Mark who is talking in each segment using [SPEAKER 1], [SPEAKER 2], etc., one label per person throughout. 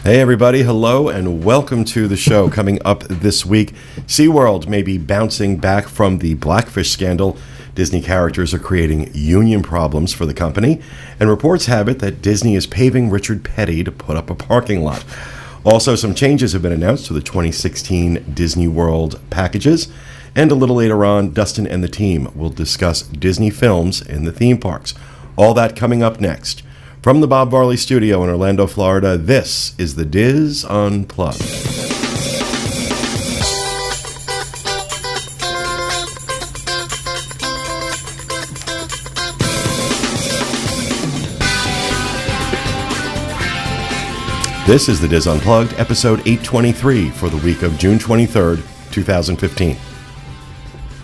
[SPEAKER 1] Hey everybody, hello and welcome to the show. Coming up this week, SeaWorld may be bouncing back from the Blackfish scandal. Disney characters are creating union problems for the company, and reports have it that Disney is paving Richard Petty to put up a parking lot. Also, some changes have been announced to the 2016 Disney World packages, and a little later on, Dustin and the team will discuss Disney films in the theme parks. All that coming up next. From the Bob Varley Studio in Orlando, Florida, this is the Diz Unplugged. This is the Diz Unplugged, episode 823 for the week of June 23rd, 2015.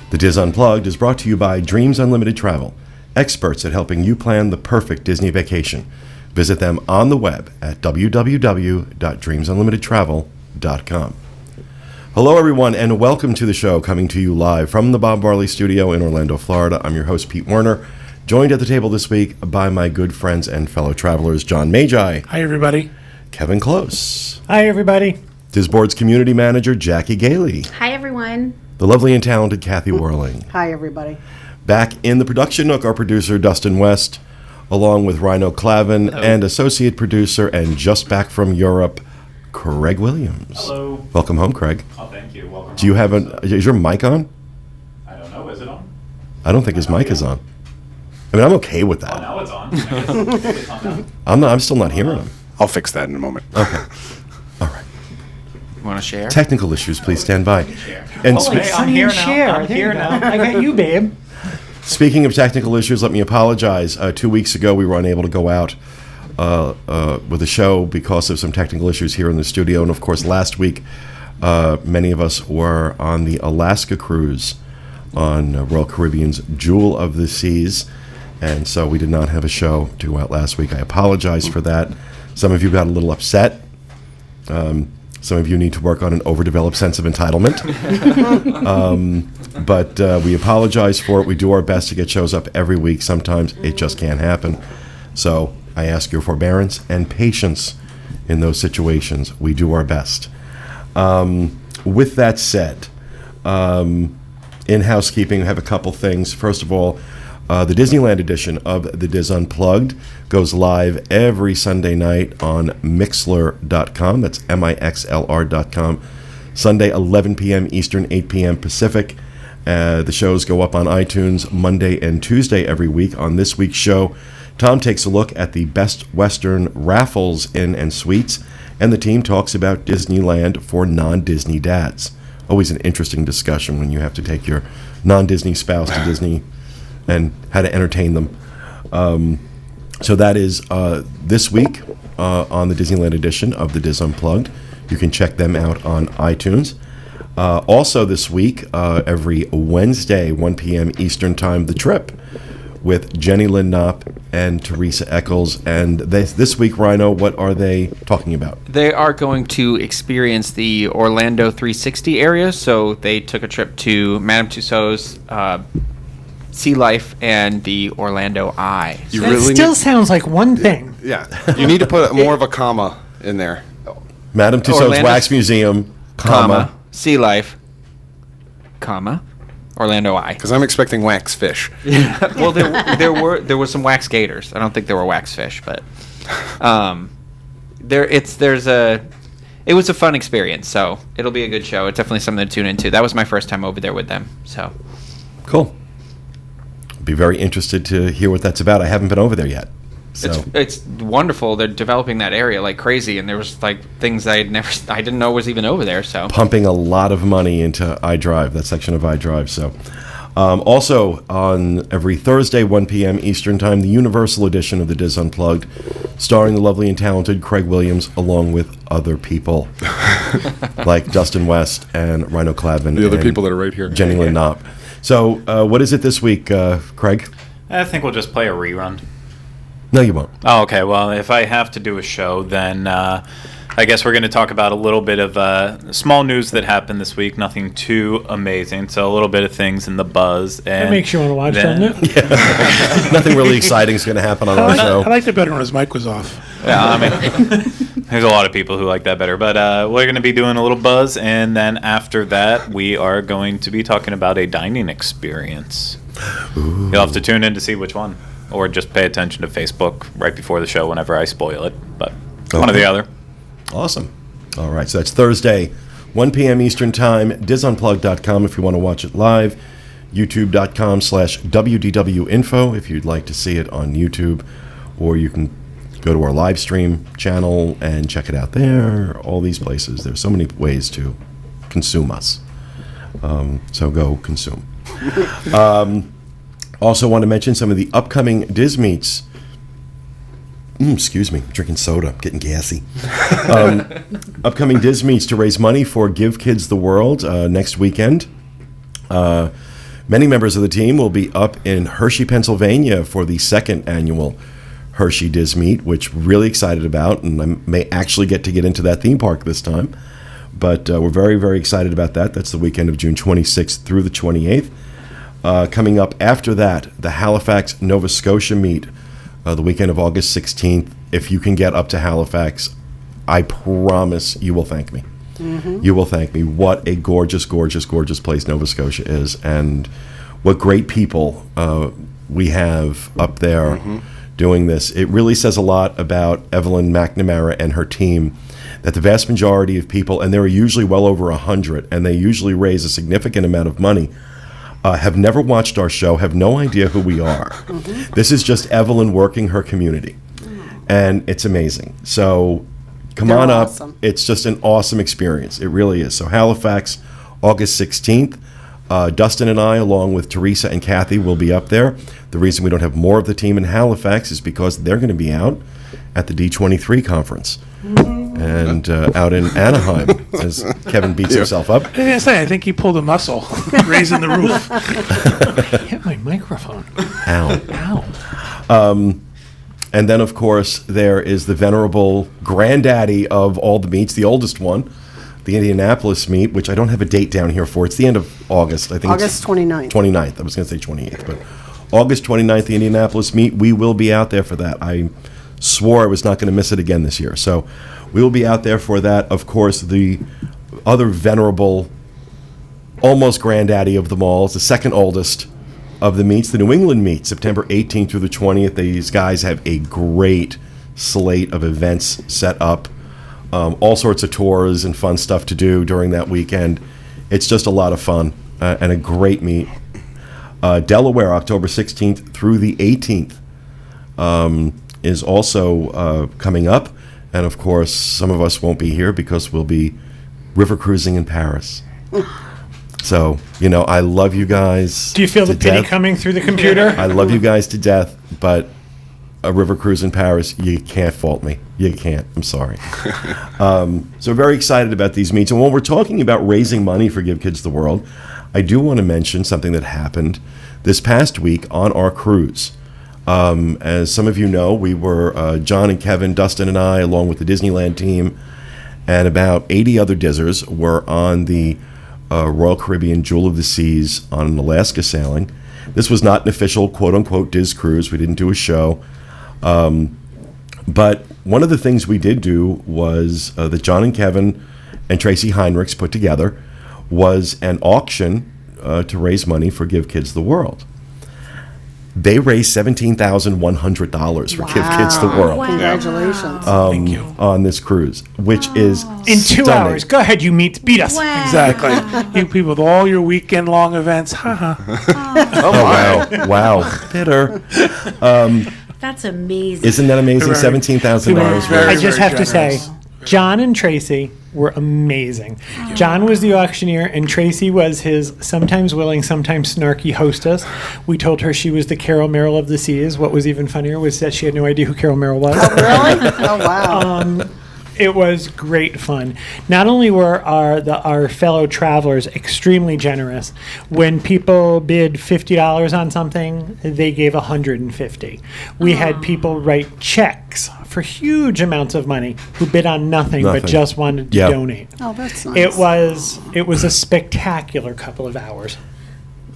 [SPEAKER 1] The Diz Unplugged is brought to you by Dreams Unlimited Travel, experts at helping you plan the perfect Disney vacation. Visit them on the web at www.dreamsunlimitedtravel.com. Hello, everyone, and welcome to the show, coming to you live from the Bob Varley Studio in Orlando, Florida. I'm your host, Pete Werner, joined at the table this week by my good friends and fellow travelers, John Magi.
[SPEAKER 2] Hi, everybody.
[SPEAKER 1] Kevin Close.
[SPEAKER 3] Hi, everybody.
[SPEAKER 1] Disboard's community manager, Jackie Gailey.
[SPEAKER 4] Hi, everyone.
[SPEAKER 1] The lovely and talented Kathy Whirling.
[SPEAKER 3] Hi, everybody.
[SPEAKER 1] Back in the production nook, our producer, Dustin West, along with Rhino Clavin, and associate producer and just back from Europe, Craig Williams.
[SPEAKER 5] Hello.
[SPEAKER 1] Welcome home, Craig.
[SPEAKER 5] Oh, thank you. Welcome.
[SPEAKER 1] Do you have is your mic on?
[SPEAKER 5] I don't know. Is it on?
[SPEAKER 1] I don't think his mic is on. I mean, I'm okay with
[SPEAKER 5] Oh,
[SPEAKER 1] that.
[SPEAKER 5] now it's on. I guess it's on now.
[SPEAKER 1] I'm still not hearing him.
[SPEAKER 2] I'll fix that in a moment.
[SPEAKER 1] Okay. All right.
[SPEAKER 6] You want to share?
[SPEAKER 1] Technical issues, please stand by. And
[SPEAKER 5] I'm here now.
[SPEAKER 3] Share.
[SPEAKER 5] I'm
[SPEAKER 3] There
[SPEAKER 5] here
[SPEAKER 3] you go.
[SPEAKER 5] now.
[SPEAKER 3] I got you, babe.
[SPEAKER 1] speaking of technical issues, let me apologize. 2 weeks ago, we were unable to go out with the show because of some technical issues here in the studio. And of course, last week, many of us were on the Alaska cruise on Royal Caribbean's Jewel of the Seas. And so we did not have a show to go out last week. I apologize for that. Some of you got a little upset. Some of you need to work on an overdeveloped sense of entitlement. But we apologize for it. We do our best to get shows up every week. Sometimes it just can't happen. So I ask your forbearance and patience in those situations. We do our best. With that said, in housekeeping, we have a couple things. First of all, the Disneyland edition of the Diz Unplugged goes live every Sunday night on Mixlr.com. That's Mixlr.com. Sunday, 11 p.m. Eastern, 8 p.m. Pacific. The shows go up on iTunes Monday and Tuesday every week. On this week's show, Tom takes a look at the Best Western Raffles Inn and Suites, and the team talks about Disneyland for non-Disney dads. Always an interesting discussion when you have to take your non-Disney spouse to Disney and how to entertain them. So that is this week on the Disneyland edition of the Diz Unplugged. You can check them out on iTunes. Also this week, every Wednesday, 1 p.m. Eastern Time, The Trip with Jenny Lynn Knopp and Teresa Eccles. And this week, Rhino, what are they talking about?
[SPEAKER 6] They are going to experience the Orlando 360 area. So they took a trip to Madame Tussauds, Sea Life, and the Orlando Eye.
[SPEAKER 2] You
[SPEAKER 3] That
[SPEAKER 2] really
[SPEAKER 3] still sounds like one thing.
[SPEAKER 2] Yeah. You need to put more of a comma in there.
[SPEAKER 1] Madame Tussauds
[SPEAKER 6] Orlando-
[SPEAKER 1] Wax Museum, comma.
[SPEAKER 6] Sea Life, comma, Orlando Eye.
[SPEAKER 2] Because I'm expecting wax fish.
[SPEAKER 6] Well, there were some wax gators. I don't think there were wax fish, but it was a fun experience. So it'll be a good show. It's definitely something to tune into. That was my first time over there with them. So
[SPEAKER 1] Cool. Be very interested to hear what that's about. I haven't been over there yet. So
[SPEAKER 6] it's wonderful. They're developing that area like crazy, and there was like things I didn't know was even over there. So
[SPEAKER 1] pumping a lot of money into iDrive, that section of iDrive. So also on every Thursday, 1 p.m. Eastern Time, the Universal edition of the Diz Unplugged, starring the lovely and talented Craig Williams, along with other people like Dustin West and Rhino Clavin.
[SPEAKER 2] The other
[SPEAKER 1] and
[SPEAKER 2] people that are right here.
[SPEAKER 1] Jenny Lynn Knopp. So what is it this week, Craig?
[SPEAKER 5] I think we'll just play a rerun.
[SPEAKER 1] No, you won't.
[SPEAKER 5] Oh, okay. Well, if I have to do a show, then I guess we're going to talk about a little bit of small news that happened this week. Nothing too amazing. So a little bit of things in the buzz. And
[SPEAKER 3] That makes you want to watch, doesn't it?
[SPEAKER 1] Nothing really exciting is going to happen on our show.
[SPEAKER 7] I liked it better when his mic was off.
[SPEAKER 5] Yeah, I mean, there's a lot of people who like that better. But we're going to be doing a little buzz, and then after that, we are going to be talking about a dining experience. Ooh. You'll have to tune in to see which one, or just pay attention to Facebook right before the show whenever I spoil it. But one or the other.
[SPEAKER 1] Awesome. All right, so that's Thursday, 1 p.m. Eastern Time, disunplugged.com if you want to watch it live, youtube.com/WDWinfo if you'd like to see it on YouTube, or you can go to our live stream channel and check it out there, all these places. There's so many ways to consume us. So go consume. Also want to mention some of the upcoming Diz Meets. Excuse me, I'm drinking soda, I'm getting gassy. Upcoming Diz Meets to raise money for Give Kids the World next weekend. Many members of the team will be up in Hershey, Pennsylvania for the second annual Hershey Diz Meet, which we're really excited about, and I may actually get into that theme park this time. But we're very, very excited about that. That's the weekend of June 26th through the 28th. Coming up after that, the Halifax, Nova Scotia Meet, the weekend of August 16th. If you can get up to Halifax, I promise you will thank me. Mm-hmm. You will thank me. What a gorgeous, gorgeous, gorgeous place Nova Scotia is, and what great people we have up there doing this. It really says a lot about Evelyn McNamara and her team, that the vast majority of people, and there are usually well over 100, and they usually raise a significant amount of money, have never watched our show, have no idea who we are. Mm-hmm. This is just Evelyn working her community, and it's amazing. So come on up. Awesome. It's just an awesome experience. It really is. So Halifax, August 16th. Dustin and I, along with Teresa and Kathy, will be up there. The reason we don't have more of the team in Halifax is because they're going to be out at the D23 conference. And out in Anaheim, as Kevin beats himself up.
[SPEAKER 4] I was gonna say, I think he pulled a muscle, raising the roof.
[SPEAKER 3] Hit my microphone.
[SPEAKER 1] Ow. And then, of course, there is the venerable granddaddy of all the meets, the oldest one, the Indianapolis meet, which I don't have a date down here for. It's the end of August. I think
[SPEAKER 7] August 29th.
[SPEAKER 1] 29th. I was going to say 28th, but August 29th, the Indianapolis meet. We will be out there for that. I swore I was not going to miss it again this year. So we will be out there for that. Of course, the other venerable, almost granddaddy of them all, is the second oldest of the meets, the New England meet, September 18th through the 20th. These guys have a great slate of events set up, all sorts of tours and fun stuff to do during that weekend. It's just a lot of fun and a great meet. Delaware, October 16th through the 18th, is also coming up. And, of course, some of us won't be here because we'll be river cruising in Paris. So, I love you guys.
[SPEAKER 3] Do you feel the pity coming through the computer?
[SPEAKER 1] I love you guys to death, but a river cruise in Paris, you can't fault me. You can't. I'm sorry. So very excited about these meets. And when we're talking about raising money for Give Kids the World, I do want to mention something that happened this past week on our cruise. As some of you know, we were, John and Kevin, Dustin and I, along with the Disneyland team, and about 80 other Dizzers were on the Royal Caribbean Jewel of the Seas on an Alaska sailing. This was not an official quote-unquote Diz cruise. We didn't do a show. But one of the things we did do was that John and Kevin and Tracy Heinrichs put together was an auction to raise money for Give Kids the World. They raised $17,100 for Give Kids the World.
[SPEAKER 7] Wow. Congratulations.
[SPEAKER 4] Thank you.
[SPEAKER 1] On this cruise, which is
[SPEAKER 3] In 2
[SPEAKER 1] stunning.
[SPEAKER 3] hours. Go ahead, you meat. Beat us.
[SPEAKER 4] Exactly. You people with all your weekend-long events. Haha.
[SPEAKER 1] Oh, wow. Bitter.
[SPEAKER 8] That's amazing.
[SPEAKER 1] Isn't that amazing?
[SPEAKER 4] Very-
[SPEAKER 1] $17,000
[SPEAKER 4] very-
[SPEAKER 3] I just
[SPEAKER 4] very
[SPEAKER 3] have to say,
[SPEAKER 4] generous.
[SPEAKER 3] John and Tracy were amazing. John was the auctioneer, and Tracy was his sometimes willing, sometimes snarky hostess. We told her she was the Carol Merrill of the seas. What was even funnier was that she had no idea who Carol Merrill was.
[SPEAKER 7] Really? Oh, wow.
[SPEAKER 3] It was great fun. Not only were our fellow travelers extremely generous, when people bid $50 on something, they gave $150. We had people write checks for huge amounts of money who bid on nothing. But just wanted to
[SPEAKER 1] Yep.
[SPEAKER 3] donate.
[SPEAKER 7] Oh, that's nice.
[SPEAKER 3] It was a spectacular couple of hours.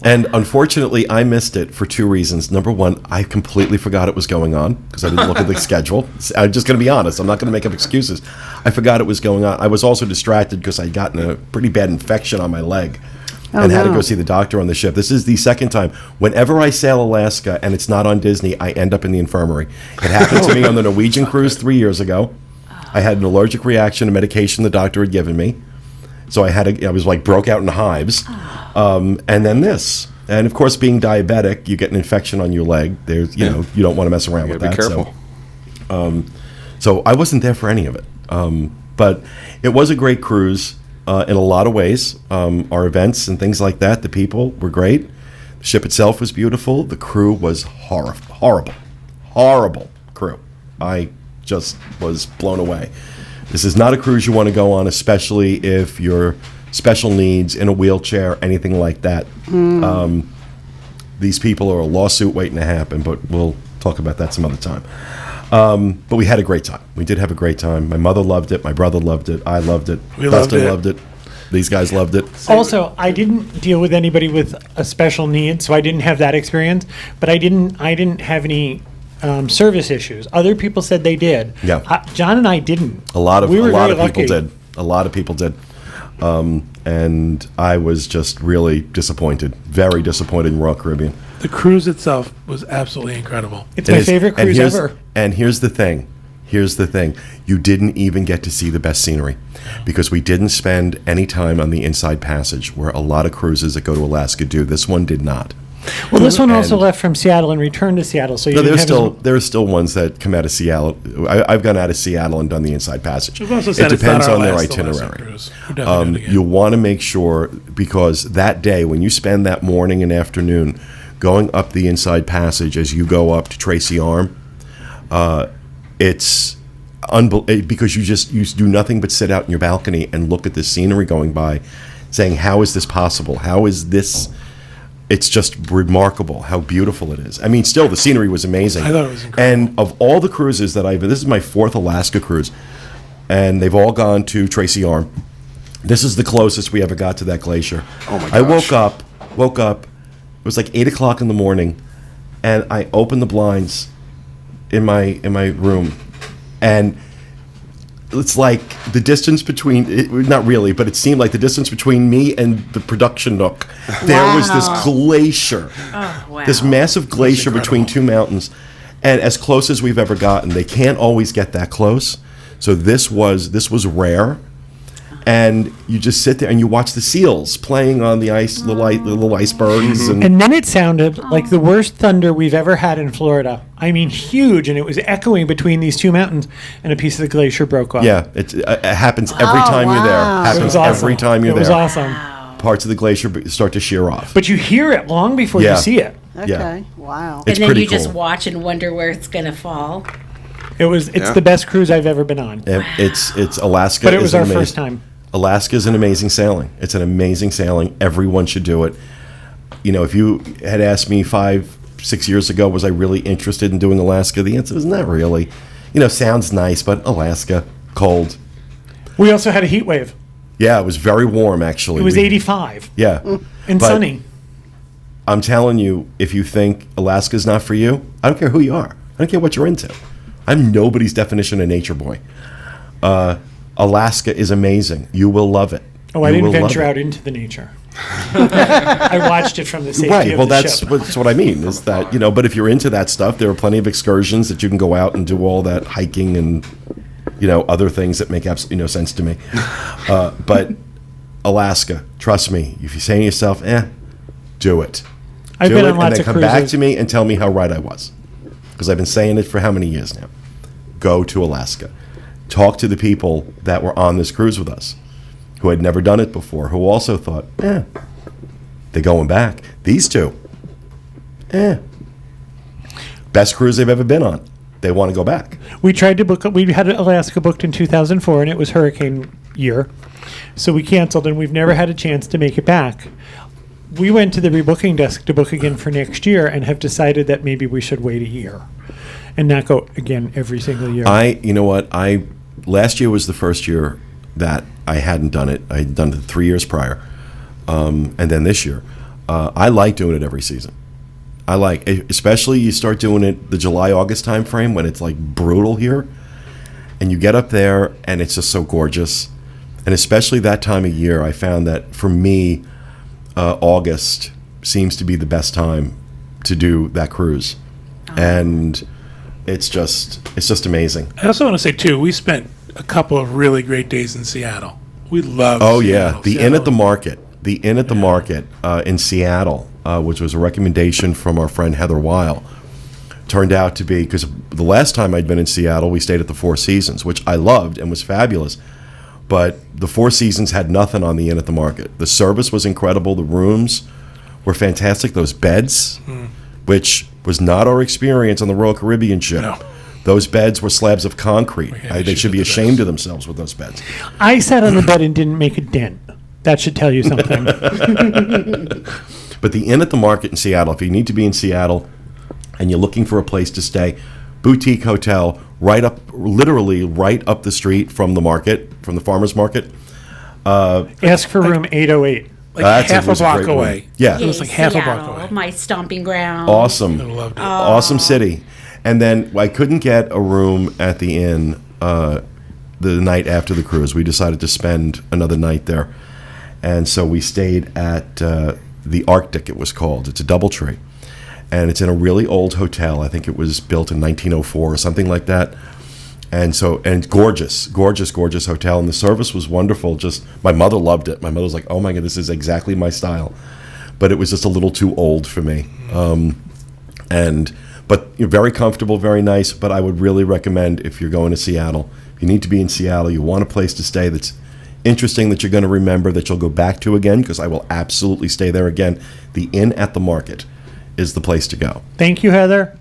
[SPEAKER 1] And unfortunately, I missed it for two reasons. Number one, I completely forgot it was going on because I didn't look at the schedule. I'm just going to be honest. I'm not going to make up excuses. I forgot it was going on. I was also distracted because I'd gotten a pretty bad infection on my leg and had to go see the doctor on the ship. This is the second time. Whenever I sail Alaska and it's not on Disney, I end up in the infirmary. It happened to me on the Norwegian cruise 3 years ago. I had an allergic reaction to medication the doctor had given me. So I was like broke out in hives. And then this. And of course, being diabetic, you get an infection on your leg. There's, you don't want to mess around with that.
[SPEAKER 2] Be careful.
[SPEAKER 1] So I wasn't there for any of it. But it was a great cruise in a lot of ways. Our events and things like that, the people were great. The ship itself was beautiful. The crew was horrible crew. I just was blown away. This is not a cruise you want to go on, especially if you're special needs, in a wheelchair, anything like that. These people are a lawsuit waiting to happen, but we'll talk about that some other time. But we had a great time. We did have a great time. My mother loved it. My brother loved it. I loved it. Dustin loved it. These guys loved it.
[SPEAKER 3] Also, I didn't deal with anybody with a special need, so I didn't have that experience. But I didn't have any service issues. Other people said they did.
[SPEAKER 1] Yeah.
[SPEAKER 3] John and I didn't.
[SPEAKER 1] A lot of
[SPEAKER 3] very
[SPEAKER 1] people
[SPEAKER 3] lucky.
[SPEAKER 1] did. A lot of people did. And I was just really disappointed. Very disappointed in Royal Caribbean.
[SPEAKER 4] The cruise itself was absolutely incredible.
[SPEAKER 3] It's my favorite cruise ever.
[SPEAKER 1] And here's the thing. You didn't even get to see the best scenery because we didn't spend any time on the inside passage where a lot of cruises that go to Alaska do. This one did not.
[SPEAKER 3] Well, this one also left from Seattle and returned to Seattle. So
[SPEAKER 1] there are still ones that come out of Seattle. I've gone out of Seattle and done the inside passage.
[SPEAKER 4] We've also
[SPEAKER 1] It
[SPEAKER 4] said it's
[SPEAKER 1] depends
[SPEAKER 4] not our
[SPEAKER 1] on their
[SPEAKER 4] last
[SPEAKER 1] itinerary.
[SPEAKER 4] cruise. We're definitely doing it again.
[SPEAKER 1] You want to make sure because that day when you spend that morning and afternoon going up the inside passage as you go up to Tracy Arm, it's because you do nothing but sit out in your balcony and look at the scenery going by, saying, "How is this possible? How is this?" It's just remarkable how beautiful it is. I mean, still, the scenery was amazing.
[SPEAKER 4] I thought it was incredible.
[SPEAKER 1] And of all the cruises that this is my fourth Alaska cruise, and they've all gone to Tracy Arm. This is the closest we ever got to that glacier.
[SPEAKER 2] Oh my
[SPEAKER 1] I
[SPEAKER 2] gosh.
[SPEAKER 1] woke up. It was like 8 o'clock in the morning, and I opened the blinds in my room, and it's like the distance between, not really, but it seemed like the distance between me and the production nook. There was this glacier, this massive glacier between two mountains, and as close as we've ever gotten. They can't always get that close, so this was rare. And you just sit there and you watch the seals playing on the ice, little icebergs. And
[SPEAKER 3] then it sounded like the worst thunder we've ever had in Florida. I mean, huge, and it was echoing between these two mountains, and a piece of the glacier broke off.
[SPEAKER 1] yeah, it happens every time you're there.
[SPEAKER 7] wow.
[SPEAKER 3] It
[SPEAKER 1] Happens
[SPEAKER 3] was awesome.
[SPEAKER 1] every time you're
[SPEAKER 3] It was
[SPEAKER 1] there.
[SPEAKER 3] awesome.
[SPEAKER 1] Parts of the glacier start to shear off.
[SPEAKER 3] But you hear it long before
[SPEAKER 1] Yeah.
[SPEAKER 3] you see it.
[SPEAKER 7] Okay.
[SPEAKER 1] Yeah.
[SPEAKER 7] Wow.
[SPEAKER 1] It's
[SPEAKER 8] and then
[SPEAKER 1] pretty
[SPEAKER 8] you just
[SPEAKER 1] cool.
[SPEAKER 8] watch and wonder where it's going to fall.
[SPEAKER 3] It's
[SPEAKER 2] Yeah.
[SPEAKER 3] the best cruise I've ever been on.
[SPEAKER 1] It's Alaska.
[SPEAKER 3] But it
[SPEAKER 1] is
[SPEAKER 3] was our
[SPEAKER 1] amazing.
[SPEAKER 3] first time.
[SPEAKER 1] Alaska is an amazing sailing. It's an amazing sailing. Everyone should do it. You know, if you had asked me 5-6 years ago, was I really interested in doing Alaska? The answer was not really. You know, sounds nice, but Alaska, cold.
[SPEAKER 3] We also had a heat wave.
[SPEAKER 1] Yeah, it was very warm, actually.
[SPEAKER 3] It was
[SPEAKER 1] We-
[SPEAKER 3] 85
[SPEAKER 1] Yeah.
[SPEAKER 3] and
[SPEAKER 1] But
[SPEAKER 3] sunny.
[SPEAKER 1] I'm telling you, if you think Alaska's not for you, I don't care who you are. I don't care what you're into. I'm nobody's definition of nature boy. Alaska is amazing. You will love it.
[SPEAKER 3] Oh, I
[SPEAKER 1] You
[SPEAKER 3] didn't
[SPEAKER 1] will love
[SPEAKER 3] venture
[SPEAKER 1] it.
[SPEAKER 3] out into the nature. I watched it from the safety
[SPEAKER 1] Right.
[SPEAKER 3] of
[SPEAKER 1] Well,
[SPEAKER 3] the
[SPEAKER 1] that's
[SPEAKER 3] ship.
[SPEAKER 1] what I mean is that, you know, but if you're into that stuff, there are plenty of excursions that you can go out and do all that hiking and, you know, other things that make absolutely no sense to me. But Alaska, trust me, if you say to yourself, do it.
[SPEAKER 3] I've
[SPEAKER 1] Do
[SPEAKER 3] been
[SPEAKER 1] it,
[SPEAKER 3] on lots
[SPEAKER 1] and then
[SPEAKER 3] of
[SPEAKER 1] come
[SPEAKER 3] cruises.
[SPEAKER 1] back to me and tell me how right I was. Because I've been saying it for how many years now? Go to Alaska. Talk to the people that were on this cruise with us, who had never done it before, who also thought, they're going back. These two, best cruise they've ever been on. They want to go back.
[SPEAKER 3] We tried to book. We had Alaska booked in 2004, and it was hurricane year, so we canceled, and we've never had a chance to make it back. We went to the rebooking desk to book again for next year, and have decided that maybe we should wait a year, and not go again every single year.
[SPEAKER 1] You know what? Last year was the first year that I hadn't done it. I had done it 3 years prior, and then this year. I like doing it every season. Especially you start doing it the July, August time frame when it's like brutal here. And you get up there and it's just so gorgeous. And especially that time of year, I found that for me, August seems to be the best time to do that cruise. And it's just amazing.
[SPEAKER 4] I also want to say, too, we spent a couple of really great days in Seattle. We love
[SPEAKER 1] Oh,
[SPEAKER 4] Seattle.
[SPEAKER 1] yeah. The Inn at the Market. The Inn at the Market in Seattle, which was a recommendation from our friend Heather Weil, turned out to be, because the last time I'd been in Seattle, we stayed at the Four Seasons, which I loved and was fabulous. But the Four Seasons had nothing on the Inn at the Market. The service was incredible. The rooms were fantastic. Those beds, which was not our experience on the Royal Caribbean ship.
[SPEAKER 4] No.
[SPEAKER 1] Those beds were slabs of concrete.
[SPEAKER 4] had
[SPEAKER 1] They
[SPEAKER 4] issues
[SPEAKER 1] should be
[SPEAKER 4] with the
[SPEAKER 1] ashamed
[SPEAKER 4] beds.
[SPEAKER 1] of themselves with those beds.
[SPEAKER 3] I sat on the bed and didn't make a dent. That should tell you something.
[SPEAKER 1] But the Inn at the Market in Seattle, if you need to be in Seattle and you're looking for a place to stay, boutique hotel, literally right up the street from the market, from the farmer's market.
[SPEAKER 3] Ask for room 808.
[SPEAKER 4] Like
[SPEAKER 1] That's
[SPEAKER 4] half a
[SPEAKER 1] was
[SPEAKER 4] block
[SPEAKER 1] great room.
[SPEAKER 4] away.
[SPEAKER 1] Yeah.
[SPEAKER 4] It was like half a block
[SPEAKER 8] Seattle,
[SPEAKER 4] away.
[SPEAKER 8] my stomping ground.
[SPEAKER 1] Awesome.
[SPEAKER 4] I loved it.
[SPEAKER 1] Awesome city. And then I couldn't get a room at the inn the night after the cruise. We decided to spend another night there. And so we stayed at the Arctic, it was called. It's a DoubleTree. And it's in a really old hotel. I think it was built in 1904 or something like that. And gorgeous hotel. And the service was wonderful. Just, my mother loved it. My mother was like, oh my God, this is exactly my style. But it was just a little too old for me. But you're very comfortable, very nice. But I would really recommend, if you're going to Seattle, if you need to be in Seattle, you want a place to stay that's interesting, that you're going to remember, that you'll go back to again, because I will absolutely stay there again. The Inn at the Market is the place to go.
[SPEAKER 3] Thank you, Heather.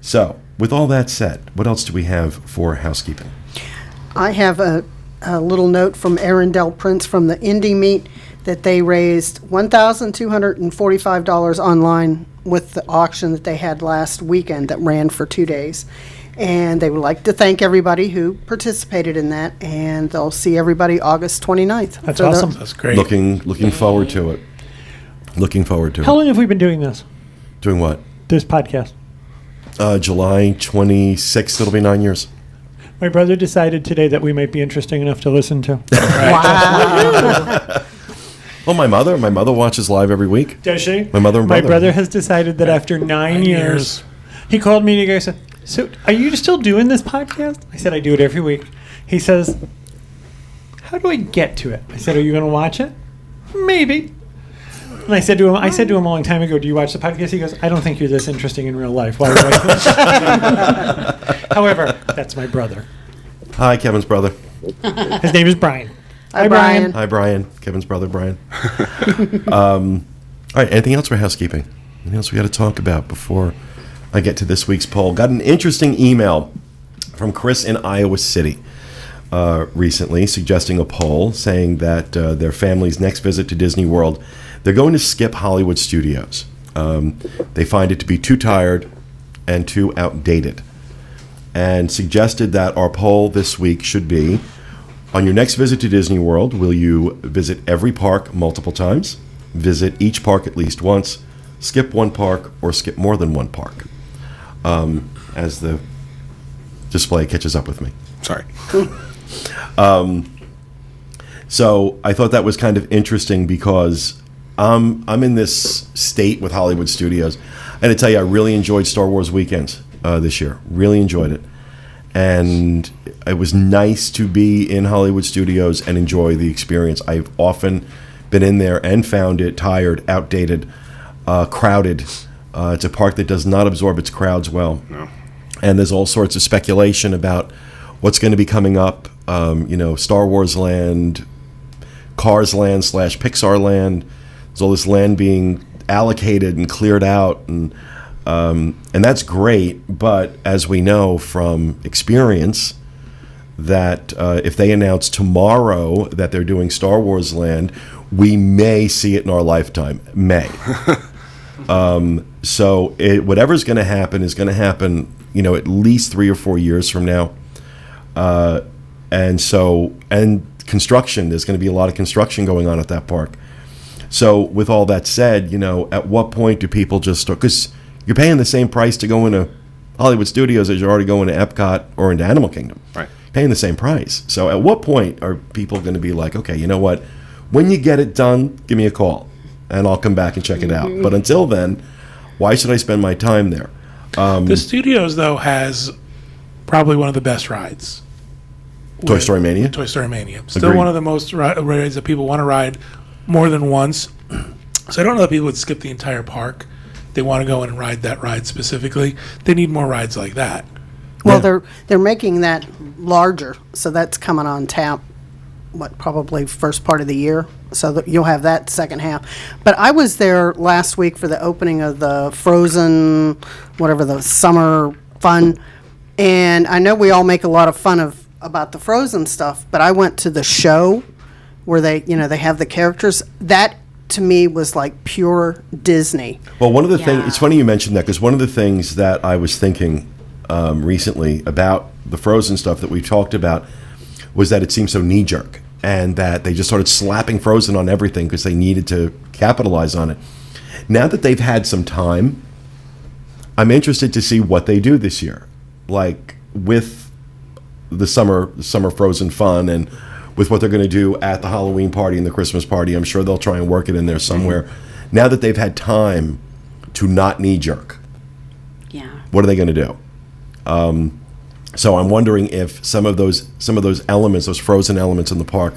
[SPEAKER 1] So, with all that said, what else do we have for housekeeping?
[SPEAKER 7] I have a little note from Arundel Prince from the Indie Meet that they raised $1,245 online with the auction that they had last weekend that ran for 2 days. And they would like to thank everybody who participated in that, and they'll see everybody August 29th.
[SPEAKER 3] That's
[SPEAKER 7] for the-
[SPEAKER 3] awesome.
[SPEAKER 4] That's great.
[SPEAKER 1] Looking forward to it. Looking forward to
[SPEAKER 3] How
[SPEAKER 1] it.
[SPEAKER 3] long have we been doing this?
[SPEAKER 1] Doing what?
[SPEAKER 3] This podcast?
[SPEAKER 1] July 26th, it'll be 9 years.
[SPEAKER 3] My brother decided today that we might be interesting enough to listen to.
[SPEAKER 1] Oh, my mother watches live every week.
[SPEAKER 3] Does she?
[SPEAKER 1] My mother and
[SPEAKER 3] My
[SPEAKER 1] brother.
[SPEAKER 3] brother has decided that after 9 years, he called me and he said, so are you still doing this podcast? I said, I do it every week. He says, how do I get to it? I said, are you going to watch it? Maybe. And I said to him a long time ago, do you watch the podcast? He goes, I don't think you're this interesting in real life. Why would I? However, that's my brother.
[SPEAKER 1] Hi, Kevin's brother.
[SPEAKER 3] His name is Brian.
[SPEAKER 7] Hi, Brian.
[SPEAKER 1] Hi, Brian. Kevin's brother, Brian. All right, anything else for housekeeping? Anything else we got to talk about before I get to this week's poll? Got an interesting email from Chris in Iowa City recently suggesting a poll saying that their family's next visit to Disney World, they're going to skip Hollywood Studios. They find it to be too tired and too outdated, and suggested that our poll this week should be, on your next visit to Disney World, will you visit every park multiple times, visit each park at least once, skip one park, or skip more than one park? As the display catches up with me.
[SPEAKER 2] Sorry.
[SPEAKER 1] So I thought that was kind of interesting because I'm in this state with Hollywood Studios. And to tell you, I really enjoyed Star Wars weekends this year. Really enjoyed it. And it was nice to be in Hollywood Studios and enjoy the experience. I've often been in there and found it tired, outdated, crowded. It's a park that does not absorb its crowds well.
[SPEAKER 2] No.
[SPEAKER 1] And there's all sorts of speculation about what's going to be coming up. Star Wars Land, Cars Land / Pixar Land. There's all this land being allocated and cleared out, and that's great. But as we know from experience, that if they announce tomorrow that they're doing Star Wars Land, we may see it in our lifetime. May. So whatever's going to happen is going to happen, at least 3 or 4 years from now. And construction, there's going to be a lot of construction going on at that park. So with all that said, at what point do people just start? Because you're paying the same price to go into Hollywood Studios as you're already going to Epcot or into Animal Kingdom.
[SPEAKER 2] Right.
[SPEAKER 1] Paying the same price. So at what point are people going to be like, okay, you know what? When you get it done, give me a call, and I'll come back and check it out. But until then, why should I spend my time there?
[SPEAKER 4] The Studios, though, has probably one of the best rides.
[SPEAKER 1] Toy Story Mania?
[SPEAKER 4] Toy Story Mania. Still
[SPEAKER 1] Agreed.
[SPEAKER 4] one of the most rides that people want to ride more than once. So I don't know that people would skip the entire park. They want to go in and ride that ride specifically. They need more rides like that.
[SPEAKER 7] Well, they're making that larger, so that's coming on tap, probably first part of the year, so that you'll have that second half. But I was there last week for the opening of the Frozen, whatever, the summer fun, and I know we all make a lot of fun about the Frozen stuff, but I went to the show where they have the characters. That, to me, was like pure Disney.
[SPEAKER 1] Well, one of the things, it's funny you mentioned that, because one of the things that I was thinking recently about the Frozen stuff that we talked about was that it seemed so knee-jerk, and that they just started slapping Frozen on everything because they needed to capitalize on it. Now that they've had some time, I'm interested to see what they do this year, like with the summer Frozen fun, and with what they're going to do at the Halloween party and the Christmas party. I'm sure they'll try and work it in there somewhere. Now that they've had time to not knee-jerk, what are they going to do? So I'm wondering if some of those elements, those Frozen elements in the park,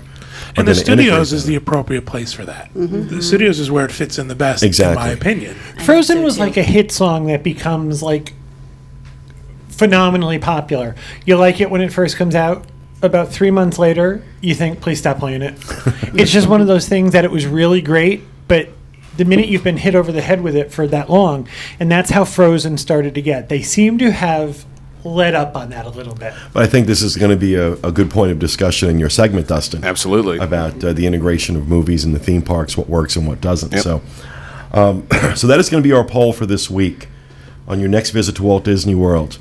[SPEAKER 4] and the Studios is the appropriate place for that. The Studios is where it fits in the best, in my opinion.
[SPEAKER 3] Frozen was like a hit song that becomes like phenomenally popular. You like it when it first comes out. About 3 months later, you think, please stop playing it. It's just one of those things that it was really great, but the minute you've been hit over the head with it for that long, and that's how Frozen started to get. They seem to have let up on that a little bit.
[SPEAKER 1] But I think this is going to be a good point of discussion in your segment, Dustin.
[SPEAKER 2] Absolutely.
[SPEAKER 1] About the integration of movies in the theme parks, what works and what doesn't.
[SPEAKER 2] Yep.
[SPEAKER 1] So that is going to be our poll for this week. On your next visit to Walt Disney World,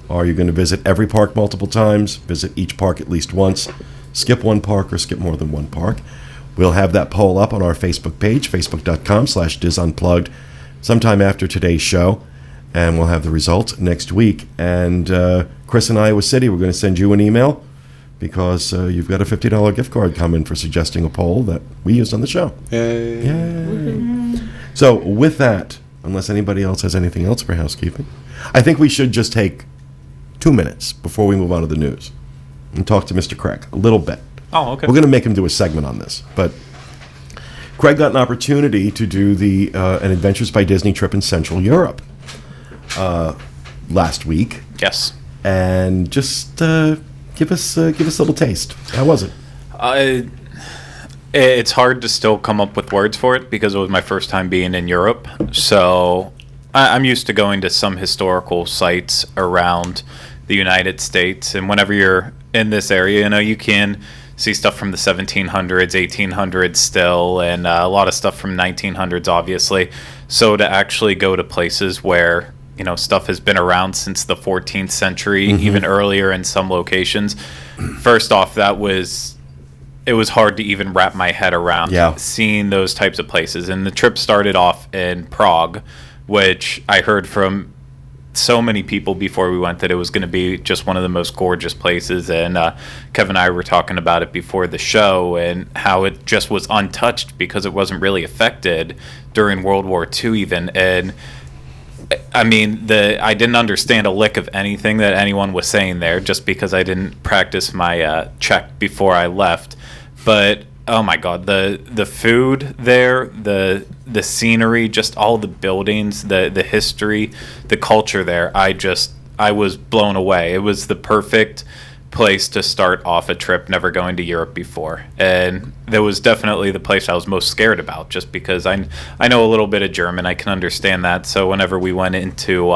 [SPEAKER 1] are you going to visit every park multiple times, visit each park at least once, skip one park, or skip more than one park? We'll have that poll up on our Facebook page, facebook.com/DisUnplugged, sometime after today's show. And we'll have the results next week. And Chris in Iowa City, we're going to send you an email because you've got a $50 gift card coming for suggesting a poll that we used on the show. Yay. So with that, unless anybody else has anything else for housekeeping, I think we should just take 2 minutes before we move on to the news and talk to Mr. Craig a little bit.
[SPEAKER 5] Oh, okay.
[SPEAKER 1] We're going to make him do a segment on this. But Craig got an opportunity to do an Adventures by Disney trip in Central Europe last week.
[SPEAKER 5] Yes.
[SPEAKER 1] And just give us a little taste. How was it?
[SPEAKER 5] It's hard to still come up with words for it because it was my first time being in Europe. So I'm used to going to some historical sites around the United States. And whenever you're in this area, you can see stuff from the 1700s, 1800s still, and a lot of stuff from 1900s, obviously. So to actually go to places where stuff has been around since the 14th century, even earlier in some locations. First off, it was hard to even wrap my head around seeing those types of places. And the trip started off in Prague, which I heard from so many people before we went that it was going to be just one of the most gorgeous places. And Kevin and I were talking about it before the show and how it just was untouched because it wasn't really affected during World War II even. And I mean, I didn't understand a lick of anything that anyone was saying there just because I didn't practice my Czech before I left. But oh my God, the food there, the scenery, just all the buildings, the history, the culture there, I was blown away. It was the perfect place to start off a trip, never going to Europe before. And that was definitely the place I was most scared about, just because I know a little bit of German. I can understand that. So whenever we went into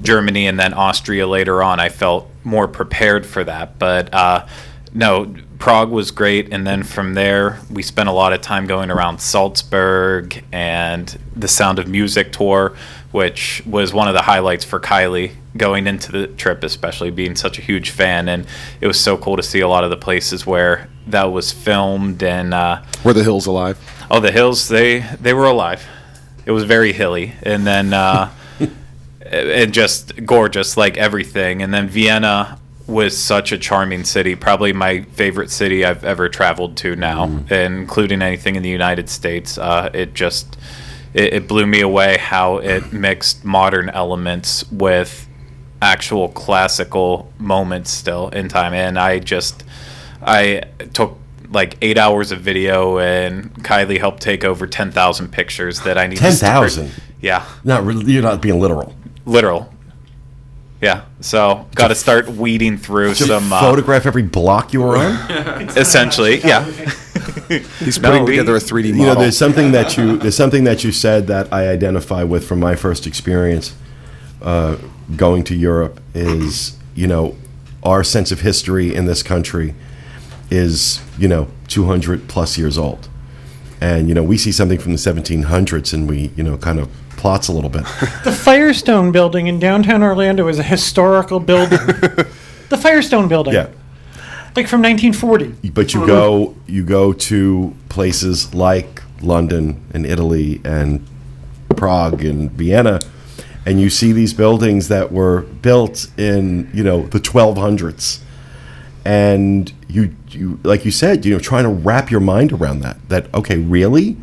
[SPEAKER 5] Germany and then Austria later on, I felt more prepared for that. But no, Prague was great. And then from there, we spent a lot of time going around Salzburg and the Sound of Music tour, which was one of the highlights for Kylie going into the trip, especially being such a huge fan. And it was so cool to see a lot of the places where that was filmed. And
[SPEAKER 2] were the hills alive?
[SPEAKER 5] Oh, the hills, they were alive. It was very hilly, and then it just gorgeous, like everything. And then Vienna was such a charming city, probably my favorite city I've ever traveled to now, including anything in the United States. It blew me away how it mixed modern elements with actual classical moments still in time. And I took like 8 hours of video, and Kylie helped take over 10,000 pictures that I need.
[SPEAKER 1] 10,000?
[SPEAKER 5] Yeah.
[SPEAKER 1] You're not being literal.
[SPEAKER 5] Literal. Yeah. So got to start weeding through
[SPEAKER 1] Did you
[SPEAKER 5] some.
[SPEAKER 1] photograph every block you were on?
[SPEAKER 5] Essentially, yeah.
[SPEAKER 2] He's putting together a 3D model.
[SPEAKER 1] You know, there's something that you said that I identify with from my first experience going to Europe is, you know, our sense of history in this country is, you know, 200 plus years old. And, you know, we see something from the 1700s and we, you know, kind of plots a little bit.
[SPEAKER 3] The Firestone Building in downtown Orlando is a historical building. The Firestone Building.
[SPEAKER 1] Yeah.
[SPEAKER 3] Like from 1940.
[SPEAKER 1] But you go to places like London and Italy and Prague and Vienna, and you see these buildings that were built in, you know, the 1200s. And you like you said, you know, trying to wrap your mind around that okay, really?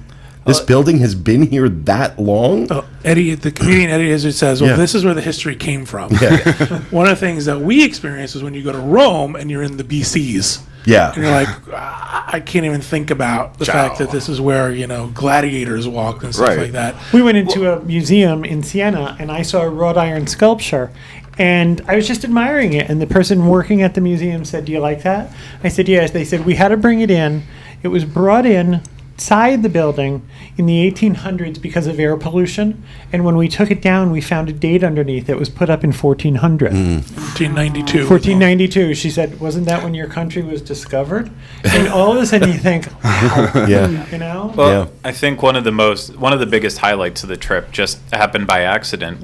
[SPEAKER 1] This building has been here that long?
[SPEAKER 4] Eddie, the comedian Eddie Izzard says, well,
[SPEAKER 1] Yeah.
[SPEAKER 4] this is where the history came from.
[SPEAKER 1] Yeah.
[SPEAKER 4] One of the things that we experience is when you go to Rome and you're in the BCs.
[SPEAKER 1] Yeah.
[SPEAKER 4] And you're like, I can't even think about the fact that this is where, you know, gladiators walked and stuff
[SPEAKER 2] Right.
[SPEAKER 4] like that.
[SPEAKER 3] We went into a museum in Siena, and I saw a wrought iron sculpture, and I was just admiring it. And the person working at the museum said, "Do you like that?" I said, "Yes." They said, "We had to bring it in. It was brought inside the building in the 1800s because of air pollution. And when we took it down, we found a date underneath. It was put up in 1400.
[SPEAKER 4] 1492.
[SPEAKER 3] 1492. She said, "Wasn't that when your country was discovered?" And all of a sudden you think, wow,
[SPEAKER 1] Yeah.
[SPEAKER 3] you know?
[SPEAKER 5] Well,
[SPEAKER 1] Yeah.
[SPEAKER 5] I think one of the biggest highlights of the trip just happened by accident.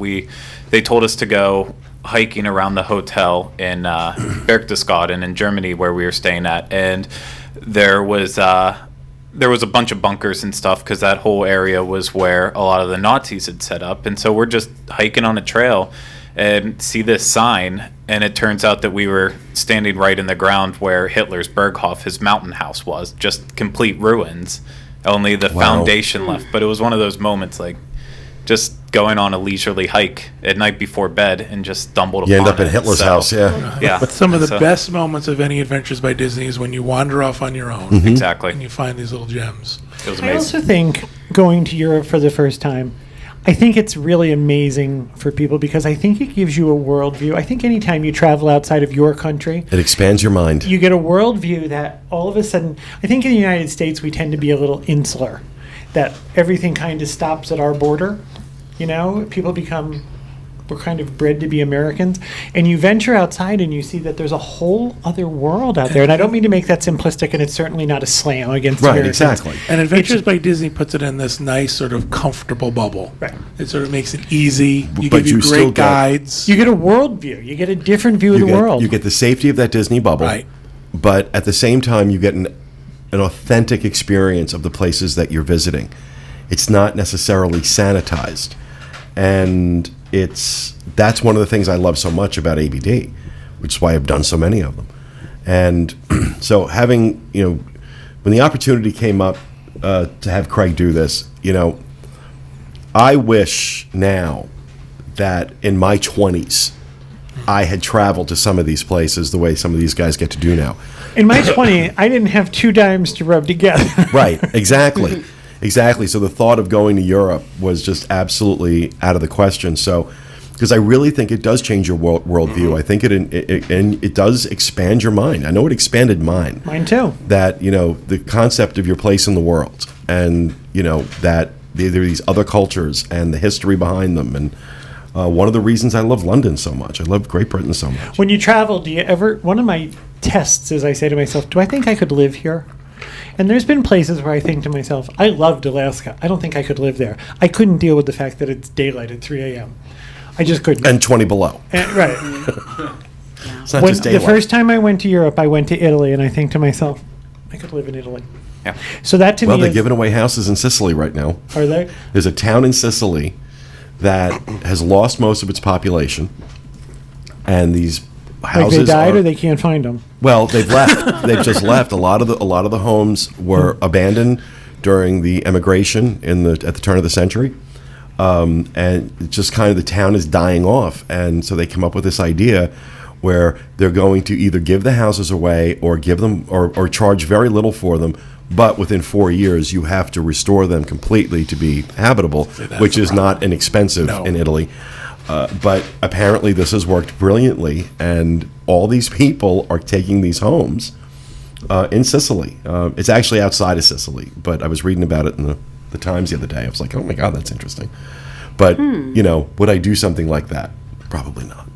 [SPEAKER 5] They told us to go hiking around the hotel in Berchtesgaden in Germany where we were staying at, and there was a bunch of bunkers and stuff because that whole area was where a lot of the Nazis had set up. And so we're just hiking on a trail and see this sign, and it turns out that we were standing right in the ground where Hitler's Berghof, his mountain house, was, just complete ruins, only the foundation left. But it was one of those moments, like just going on a leisurely hike at night before bed and just stumbled
[SPEAKER 1] You
[SPEAKER 5] upon
[SPEAKER 1] end up
[SPEAKER 5] it.
[SPEAKER 1] at Hitler's house, yeah.
[SPEAKER 5] Yeah.
[SPEAKER 4] Some of the
[SPEAKER 5] So-
[SPEAKER 4] best moments of any Adventures by Disney is when you wander off on your own
[SPEAKER 5] Exactly.
[SPEAKER 4] and you find these little gems.
[SPEAKER 5] It was
[SPEAKER 3] I
[SPEAKER 5] amazing.
[SPEAKER 3] also think going to Europe for the first time, I think it's really amazing for people because I think it gives you a worldview. I think anytime you travel outside of your country,
[SPEAKER 1] It expands your mind.
[SPEAKER 3] you get a worldview that all of a sudden, I think in the United States we tend to be a little insular, that everything kind of stops at our border. You know, we're kind of bred to be Americans, and you venture outside and you see that there's a whole other world out there. And I don't mean to make that simplistic, and it's certainly not a slam against
[SPEAKER 1] Right,
[SPEAKER 3] Americans.
[SPEAKER 1] exactly.
[SPEAKER 4] And Adventures by Disney puts it in this nice sort of comfortable bubble.
[SPEAKER 3] Right.
[SPEAKER 4] It sort of makes it easy. You
[SPEAKER 1] But
[SPEAKER 4] give you
[SPEAKER 1] you still
[SPEAKER 4] great
[SPEAKER 1] get-
[SPEAKER 4] guides.
[SPEAKER 3] You get a worldview. You get a different view of the world.
[SPEAKER 1] You get the safety of that Disney bubble,
[SPEAKER 4] Right.
[SPEAKER 1] but at the same time, you get an authentic experience of the places that you're visiting. It's not necessarily sanitized, and that's one of the things I love so much about ABD, which is why I've done so many of them. And so having, you know, when the opportunity came up to have Craig do this, you know, I wish now that in my 20s I had traveled to some of these places the way some of these guys get to do now.
[SPEAKER 3] In my 20, I didn't have two dimes to rub together.
[SPEAKER 1] Right, exactly. Exactly. So the thought of going to Europe was just absolutely out of the question. So, because I really think it does change your worldview. I think it does expand your mind. I know it expanded mine.
[SPEAKER 3] Mine too.
[SPEAKER 1] That, you know, the concept of your place in the world, and, you know, that there are these other cultures and the history behind them. And one of the reasons I love London so much, I love Great Britain so much.
[SPEAKER 3] When you travel, do you ever, one of my tests is I say to myself, do I think I could live here? And there's been places where I think to myself, I loved Alaska. I don't think I could live there. I couldn't deal with the fact that it's daylight at 3 a.m. I just couldn't.
[SPEAKER 1] And 20 below.
[SPEAKER 3] Right.
[SPEAKER 1] It's not
[SPEAKER 3] When,
[SPEAKER 1] just
[SPEAKER 3] the
[SPEAKER 1] daylight.
[SPEAKER 3] first time I went to Europe, I went to Italy, and I think to myself, I could live in Italy.
[SPEAKER 5] Yeah.
[SPEAKER 3] So that to
[SPEAKER 1] Well,
[SPEAKER 3] me
[SPEAKER 1] they're
[SPEAKER 3] is,
[SPEAKER 1] giving away houses in Sicily right now.
[SPEAKER 3] are they?
[SPEAKER 1] There's a town in Sicily that has lost most of its population, and these
[SPEAKER 3] Like
[SPEAKER 1] houses
[SPEAKER 3] they died
[SPEAKER 1] are,
[SPEAKER 3] or they can't find them?
[SPEAKER 1] well, they've left. They've just left. A lot of the homes were abandoned during the emigration at the turn of the century, and it's just kind of the town is dying off, and so they come up with this idea where they're going to either give the houses away or give them or charge very little for them. But within 4 years, you have to restore them completely to be habitable, which is not inexpensive in Italy. But apparently this has worked brilliantly, and all these people are taking these homes in Sicily. It's actually outside of Sicily, but I was reading about it in the Times the other day. I was like, oh my God, that's interesting. But, would I do something like that? Probably not.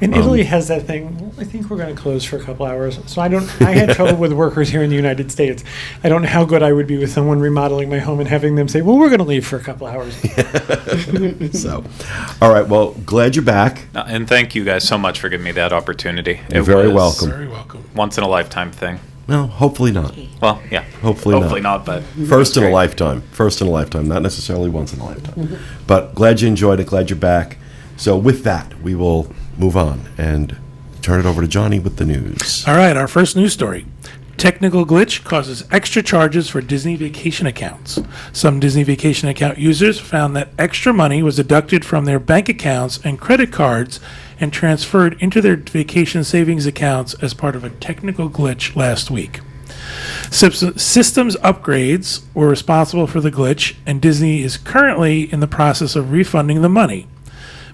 [SPEAKER 3] And Italy has that thing. Well, I think we're going to close for a couple hours. So I had trouble with workers here in the United States. I don't know how good I would be with someone remodeling my home and having them say, well, we're going to leave for a couple hours.
[SPEAKER 1] So, all right. Well, glad you're back.
[SPEAKER 5] And thank you guys so much for giving me that opportunity.
[SPEAKER 1] You're very welcome.
[SPEAKER 4] Very welcome.
[SPEAKER 5] Once in a lifetime thing.
[SPEAKER 1] No, hopefully not.
[SPEAKER 5] Well, yeah.
[SPEAKER 1] Hopefully
[SPEAKER 5] not, but
[SPEAKER 1] First in a
[SPEAKER 5] great.
[SPEAKER 1] lifetime. First in a lifetime, not necessarily once in a lifetime. But glad you enjoyed it. Glad you're back. So with that, we will move on and turn it over to Johnny with the news.
[SPEAKER 4] All right, our first news story. Technical glitch causes extra charges for Disney vacation accounts. Some Disney vacation account users found that extra money was deducted from their bank accounts and credit cards and transferred into their vacation savings accounts as part of a technical glitch last week. Systems upgrades were responsible for the glitch, and Disney is currently in the process of refunding the money.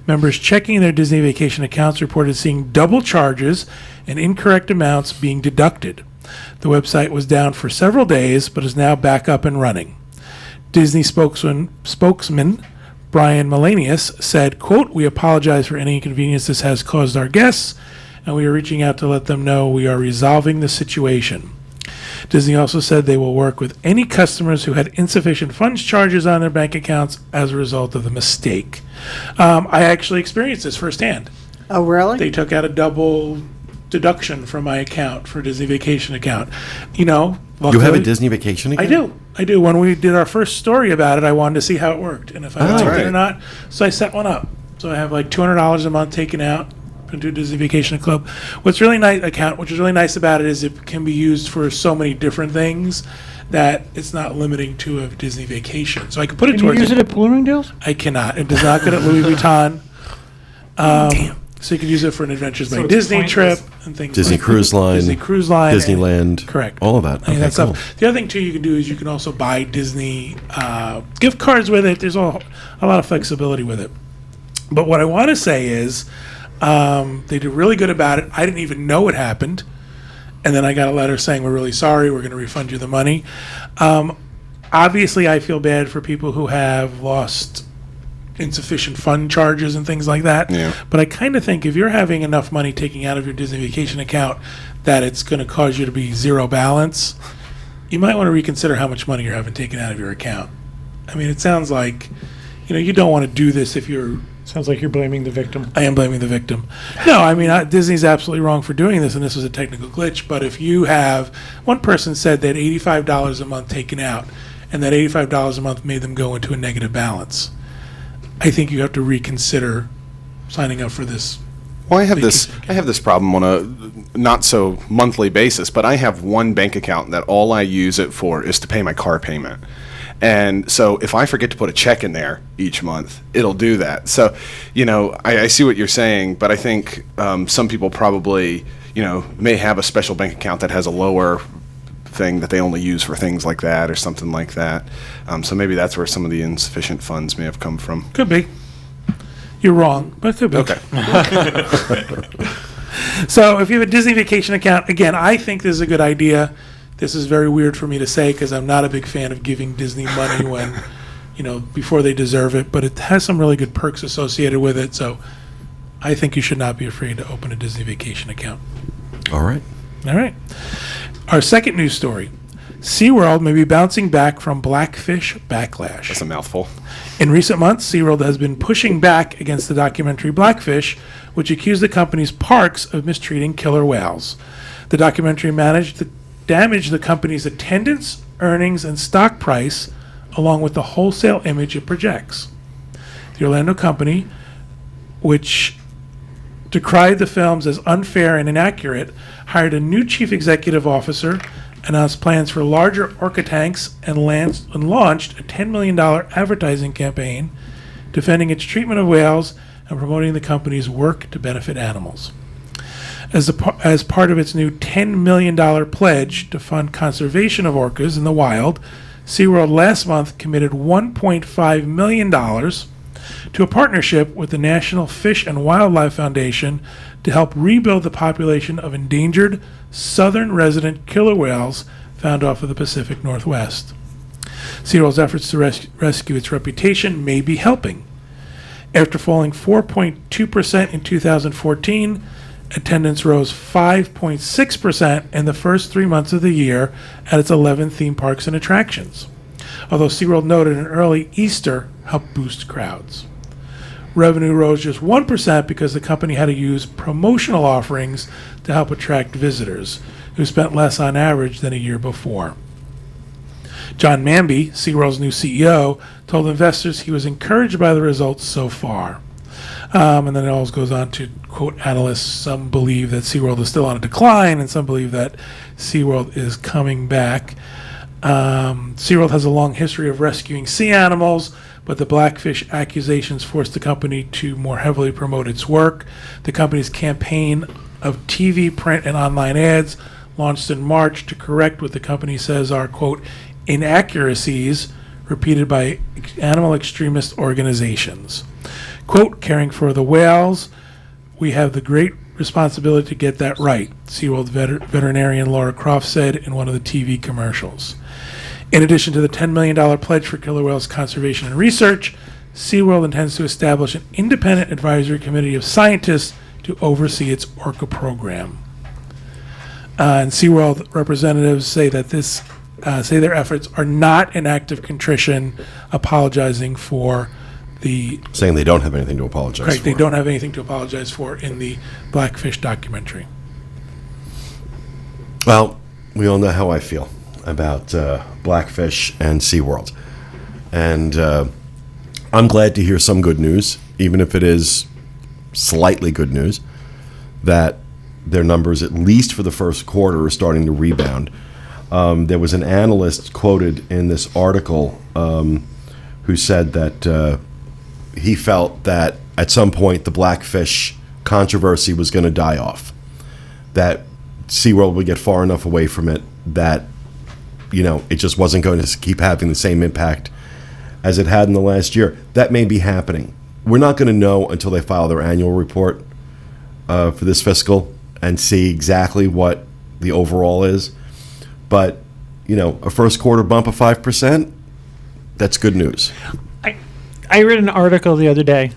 [SPEAKER 4] Members checking their Disney vacation accounts reported seeing double charges and incorrect amounts being deducted. The website was down for several days, but is now back up and running. Disney spokesman Brian Melanius said, quote, "We apologize for any inconvenience this has caused our guests, and we are reaching out to let them know we are resolving the situation." Disney also said they will work with any customers who had insufficient funds charges on their bank accounts as a result of the mistake. I actually experienced this firsthand.
[SPEAKER 7] Oh, really?
[SPEAKER 4] They took out a double deduction from my account for Disney vacation account. You know,
[SPEAKER 1] You have a
[SPEAKER 4] luckily-
[SPEAKER 1] Disney vacation
[SPEAKER 4] I
[SPEAKER 1] account?
[SPEAKER 4] do. When we did our first story about it, I wanted to see how it worked and if I liked it or
[SPEAKER 2] right.
[SPEAKER 4] not. So I set one up. So I have like $200 a month taken out into a Disney Vacation Club. What's really nice which is really nice about it is it can be used for so many different things that it's not limiting to a Disney vacation. So I could put it
[SPEAKER 3] Can you
[SPEAKER 4] towards
[SPEAKER 3] use it at Bloomingdale's?
[SPEAKER 4] I cannot. It does not get at Louis Vuitton. So you can use it for an Adventures by
[SPEAKER 3] So it's
[SPEAKER 4] Disney
[SPEAKER 3] pointless.
[SPEAKER 4] trip and things
[SPEAKER 1] Disney
[SPEAKER 4] like
[SPEAKER 1] Cruise Line,
[SPEAKER 4] Disney Cruise Line,
[SPEAKER 1] Disneyland.
[SPEAKER 4] correct.
[SPEAKER 1] All of that.
[SPEAKER 4] I mean,
[SPEAKER 1] Okay,
[SPEAKER 4] that
[SPEAKER 1] cool.
[SPEAKER 4] stuff. The other thing too you can do is you can also buy Disney gift cards with it. There's a lot of flexibility with it. But what I want to say is they did really good about it. I didn't even know it happened, and then I got a letter saying we're really sorry. We're going to refund you the money. Obviously, I feel bad for people who have lost insufficient fund charges and things like that.
[SPEAKER 2] Yeah.
[SPEAKER 4] But I kind of think if you're having enough money taking out of your Disney vacation account that it's going to cause you to be zero balance, you might want to reconsider how much money you're having taken out of your account. I mean, it sounds like, you don't want to do this if you're.
[SPEAKER 3] Sounds like you're blaming the victim.
[SPEAKER 4] I am blaming the victim. No, I mean, Disney's absolutely wrong for doing this, and this was a technical glitch. But if you have, one person said they had $85 a month taken out, and that $85 a month made them go into a negative balance. I think you have to reconsider signing up for this.
[SPEAKER 2] Well, I have this problem on a not so monthly basis, but I have one bank account that all I use it for is to pay my car payment. And so if I forget to put a check in there each month, it'll do that. So, I see what you're saying, but I think some people probably, may have a special bank account that has a lower thing that they only use for things like that or something like that. So maybe that's where some of the insufficient funds may have come from.
[SPEAKER 4] Could be. You're wrong, but it could be.
[SPEAKER 2] Okay.
[SPEAKER 4] So if you have a Disney vacation account, again, I think this is a good idea. This is very weird for me to say because I'm not a big fan of giving Disney money when, before they deserve it, but it has some really good perks associated with it. So I think you should not be afraid to open a Disney vacation account.
[SPEAKER 1] All right.
[SPEAKER 4] All right. Our second news story. SeaWorld may be bouncing back from Blackfish Backlash.
[SPEAKER 2] That's a mouthful.
[SPEAKER 4] In recent months, SeaWorld has been pushing back against the documentary Blackfish, which accused the company's parks of mistreating killer whales. The documentary damage the company's attendance, earnings, and stock price, along with the wholesale image it projects. The Orlando company, which decried the films as unfair and inaccurate, hired a new chief executive officer, announced plans for larger orca tanks, and launched a $10 million advertising campaign defending its treatment of whales and promoting the company's work to benefit animals. As part of its new $10 million pledge to fund conservation of orcas in the wild, SeaWorld last month committed $1.5 million to a partnership with the National Fish and Wildlife Foundation to help rebuild the population of endangered southern resident killer whales found off of the Pacific Northwest. SeaWorld's efforts to rescue its reputation may be helping. After falling 4.2% in 2014, attendance rose 5.6% in the first 3 months of the year at its 11 theme parks and attractions, although SeaWorld noted an early Easter helped boost crowds. Revenue rose just 1% because the company had to use promotional offerings to help attract visitors, who spent less on average than a year before. John Manby, SeaWorld's new CEO, told investors he was encouraged by the results so far. And then it always goes on to quote analysts. Some believe that SeaWorld is still on a decline, and some believe that SeaWorld is coming back. SeaWorld has a long history of rescuing sea animals, but the Blackfish accusations forced the company to more heavily promote its work. The company's campaign of TV, print, and online ads launched in March to correct what the company says are, quote, inaccuracies repeated by animal extremist organizations. Quote, caring for the whales, we have the great responsibility to get that right, SeaWorld veterinarian Laura Croft said in one of the TV commercials. In addition to the $10 million pledge for killer whales conservation and research, SeaWorld intends to establish an independent advisory committee of scientists to oversee its orca program. And SeaWorld representatives say that their efforts are not an act of contrition, apologizing for
[SPEAKER 1] saying they don't have anything to apologize for.
[SPEAKER 4] Right, they don't have anything to apologize for in the Blackfish documentary.
[SPEAKER 1] Well, we all know how I feel about Blackfish and SeaWorld. And I'm glad to hear some good news, even if it is slightly good news, that their numbers, at least for the first quarter, are starting to rebound. There was an analyst quoted in this article who said that he felt that at some point the Blackfish controversy was going to die off, that SeaWorld would get far enough away from it that, you know, it just wasn't going to keep having the same impact as it had in the last year. That may be happening. We're not going to know until they file their annual report for this fiscal and see exactly what the overall is. But, you know, a first quarter bump of 5%, that's good news.
[SPEAKER 3] I read an article the other day,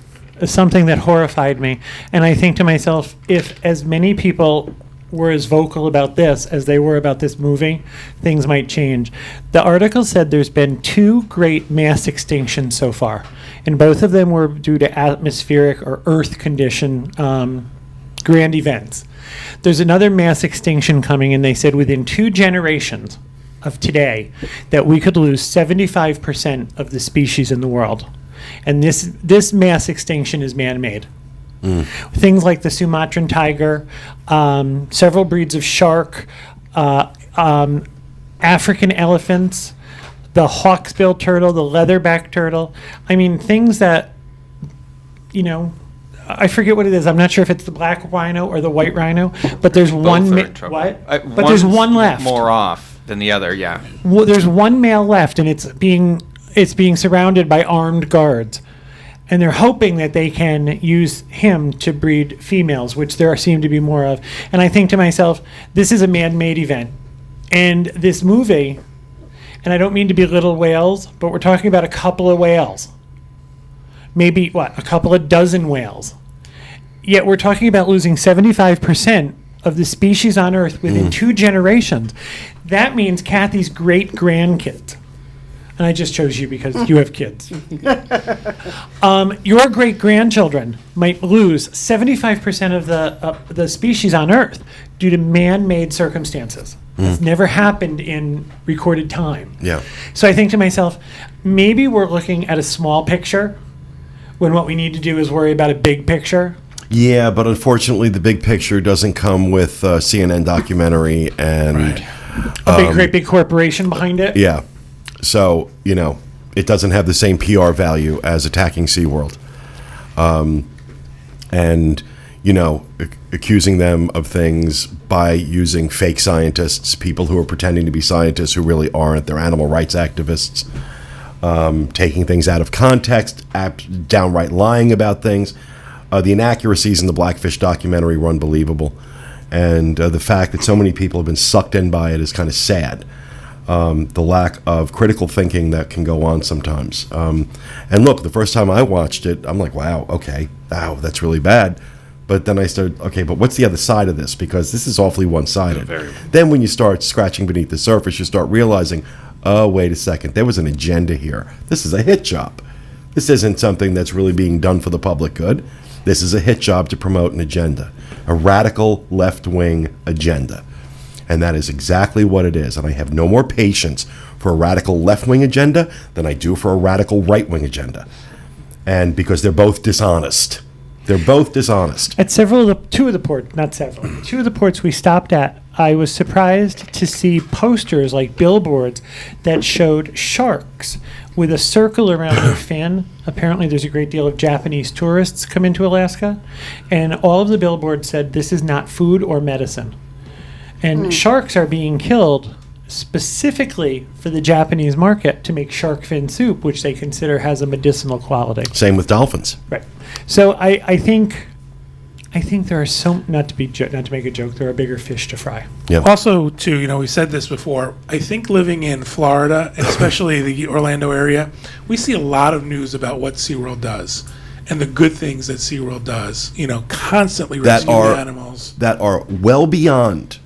[SPEAKER 3] something that horrified me, and I think to myself, if as many people were as vocal about this as they were about this movie, things might change. The article said there's been 2 great mass extinctions so far, and both of them were due to atmospheric or earth condition grand events. There's another mass extinction coming, and they said within 2 generations of today that we could lose 75% of the species in the world. And this mass extinction is man-made. Things like the Sumatran tiger, several breeds of shark, African elephants, the hawksbill turtle, the leatherback turtle. I mean, things that, you know, I forget what it is. I'm not sure if it's the black rhino or the white rhino, but there's one. What? But there's one left.
[SPEAKER 6] More off than the other, yeah.
[SPEAKER 3] Well, there's one male left, and it's being surrounded by armed guards. And they're hoping that they can use him to breed females, which there seem to be more of. And I think to myself, this is a man-made event. And this movie, and I don't mean to belittle whales, but we're talking about a couple of whales. Maybe, a couple of dozen whales. Yet we're talking about losing 75% of the species on Earth within 2 generations. That means Kathy's great-grandkids. And I just chose you because you have kids. Your great-grandchildren might lose 75% of the species on Earth due to man-made circumstances. It's never happened in recorded time.
[SPEAKER 1] Yeah.
[SPEAKER 3] So I think to myself, maybe we're looking at a small picture when what we need to do is worry about a big picture.
[SPEAKER 1] Yeah, but unfortunately, the big picture doesn't come with CNN documentary and
[SPEAKER 3] A great big corporation behind it.
[SPEAKER 1] yeah. So it doesn't have the same PR value as attacking SeaWorld, and accusing them of things by using fake scientists, people who are pretending to be scientists who really aren't. They're animal rights activists, taking things out of context, downright lying about things. The inaccuracies in the Blackfish documentary were unbelievable, and the fact that so many people have been sucked in by it is kind of sad. The lack of critical thinking that can go on sometimes. And look, the first time I watched it, I'm like, wow, okay, wow, that's really bad. But then I started, okay, but what's the other side of this? Because this is awfully one-sided. Then when you start scratching beneath the surface, you start realizing, oh, wait a second, there was an agenda here. This is a hit job. This isn't something that's really being done for the public good. This is a hit job to promote an agenda, a radical left-wing agenda. And that is exactly what it is. And I have no more patience for a radical left-wing agenda than I do for a radical right-wing agenda. And because they're both dishonest. They're both dishonest.
[SPEAKER 3] At two of the ports we stopped at, I was surprised to see posters like billboards that showed sharks with a circle around their fin. Apparently there's a great deal of Japanese tourists come into Alaska, and all of the billboards said this is not food or medicine. And sharks are being killed specifically for the Japanese market to make shark fin soup, which they consider has a medicinal quality.
[SPEAKER 1] Same with dolphins.
[SPEAKER 3] Right. So I think there are not to make a joke, there are bigger fish to fry.
[SPEAKER 1] Yeah.
[SPEAKER 4] Also, too, we said this before. I think living in Florida, and especially the Orlando area, we see a lot of news about what SeaWorld does and the good things that SeaWorld does. Constantly rescuing animals
[SPEAKER 1] that are well beyond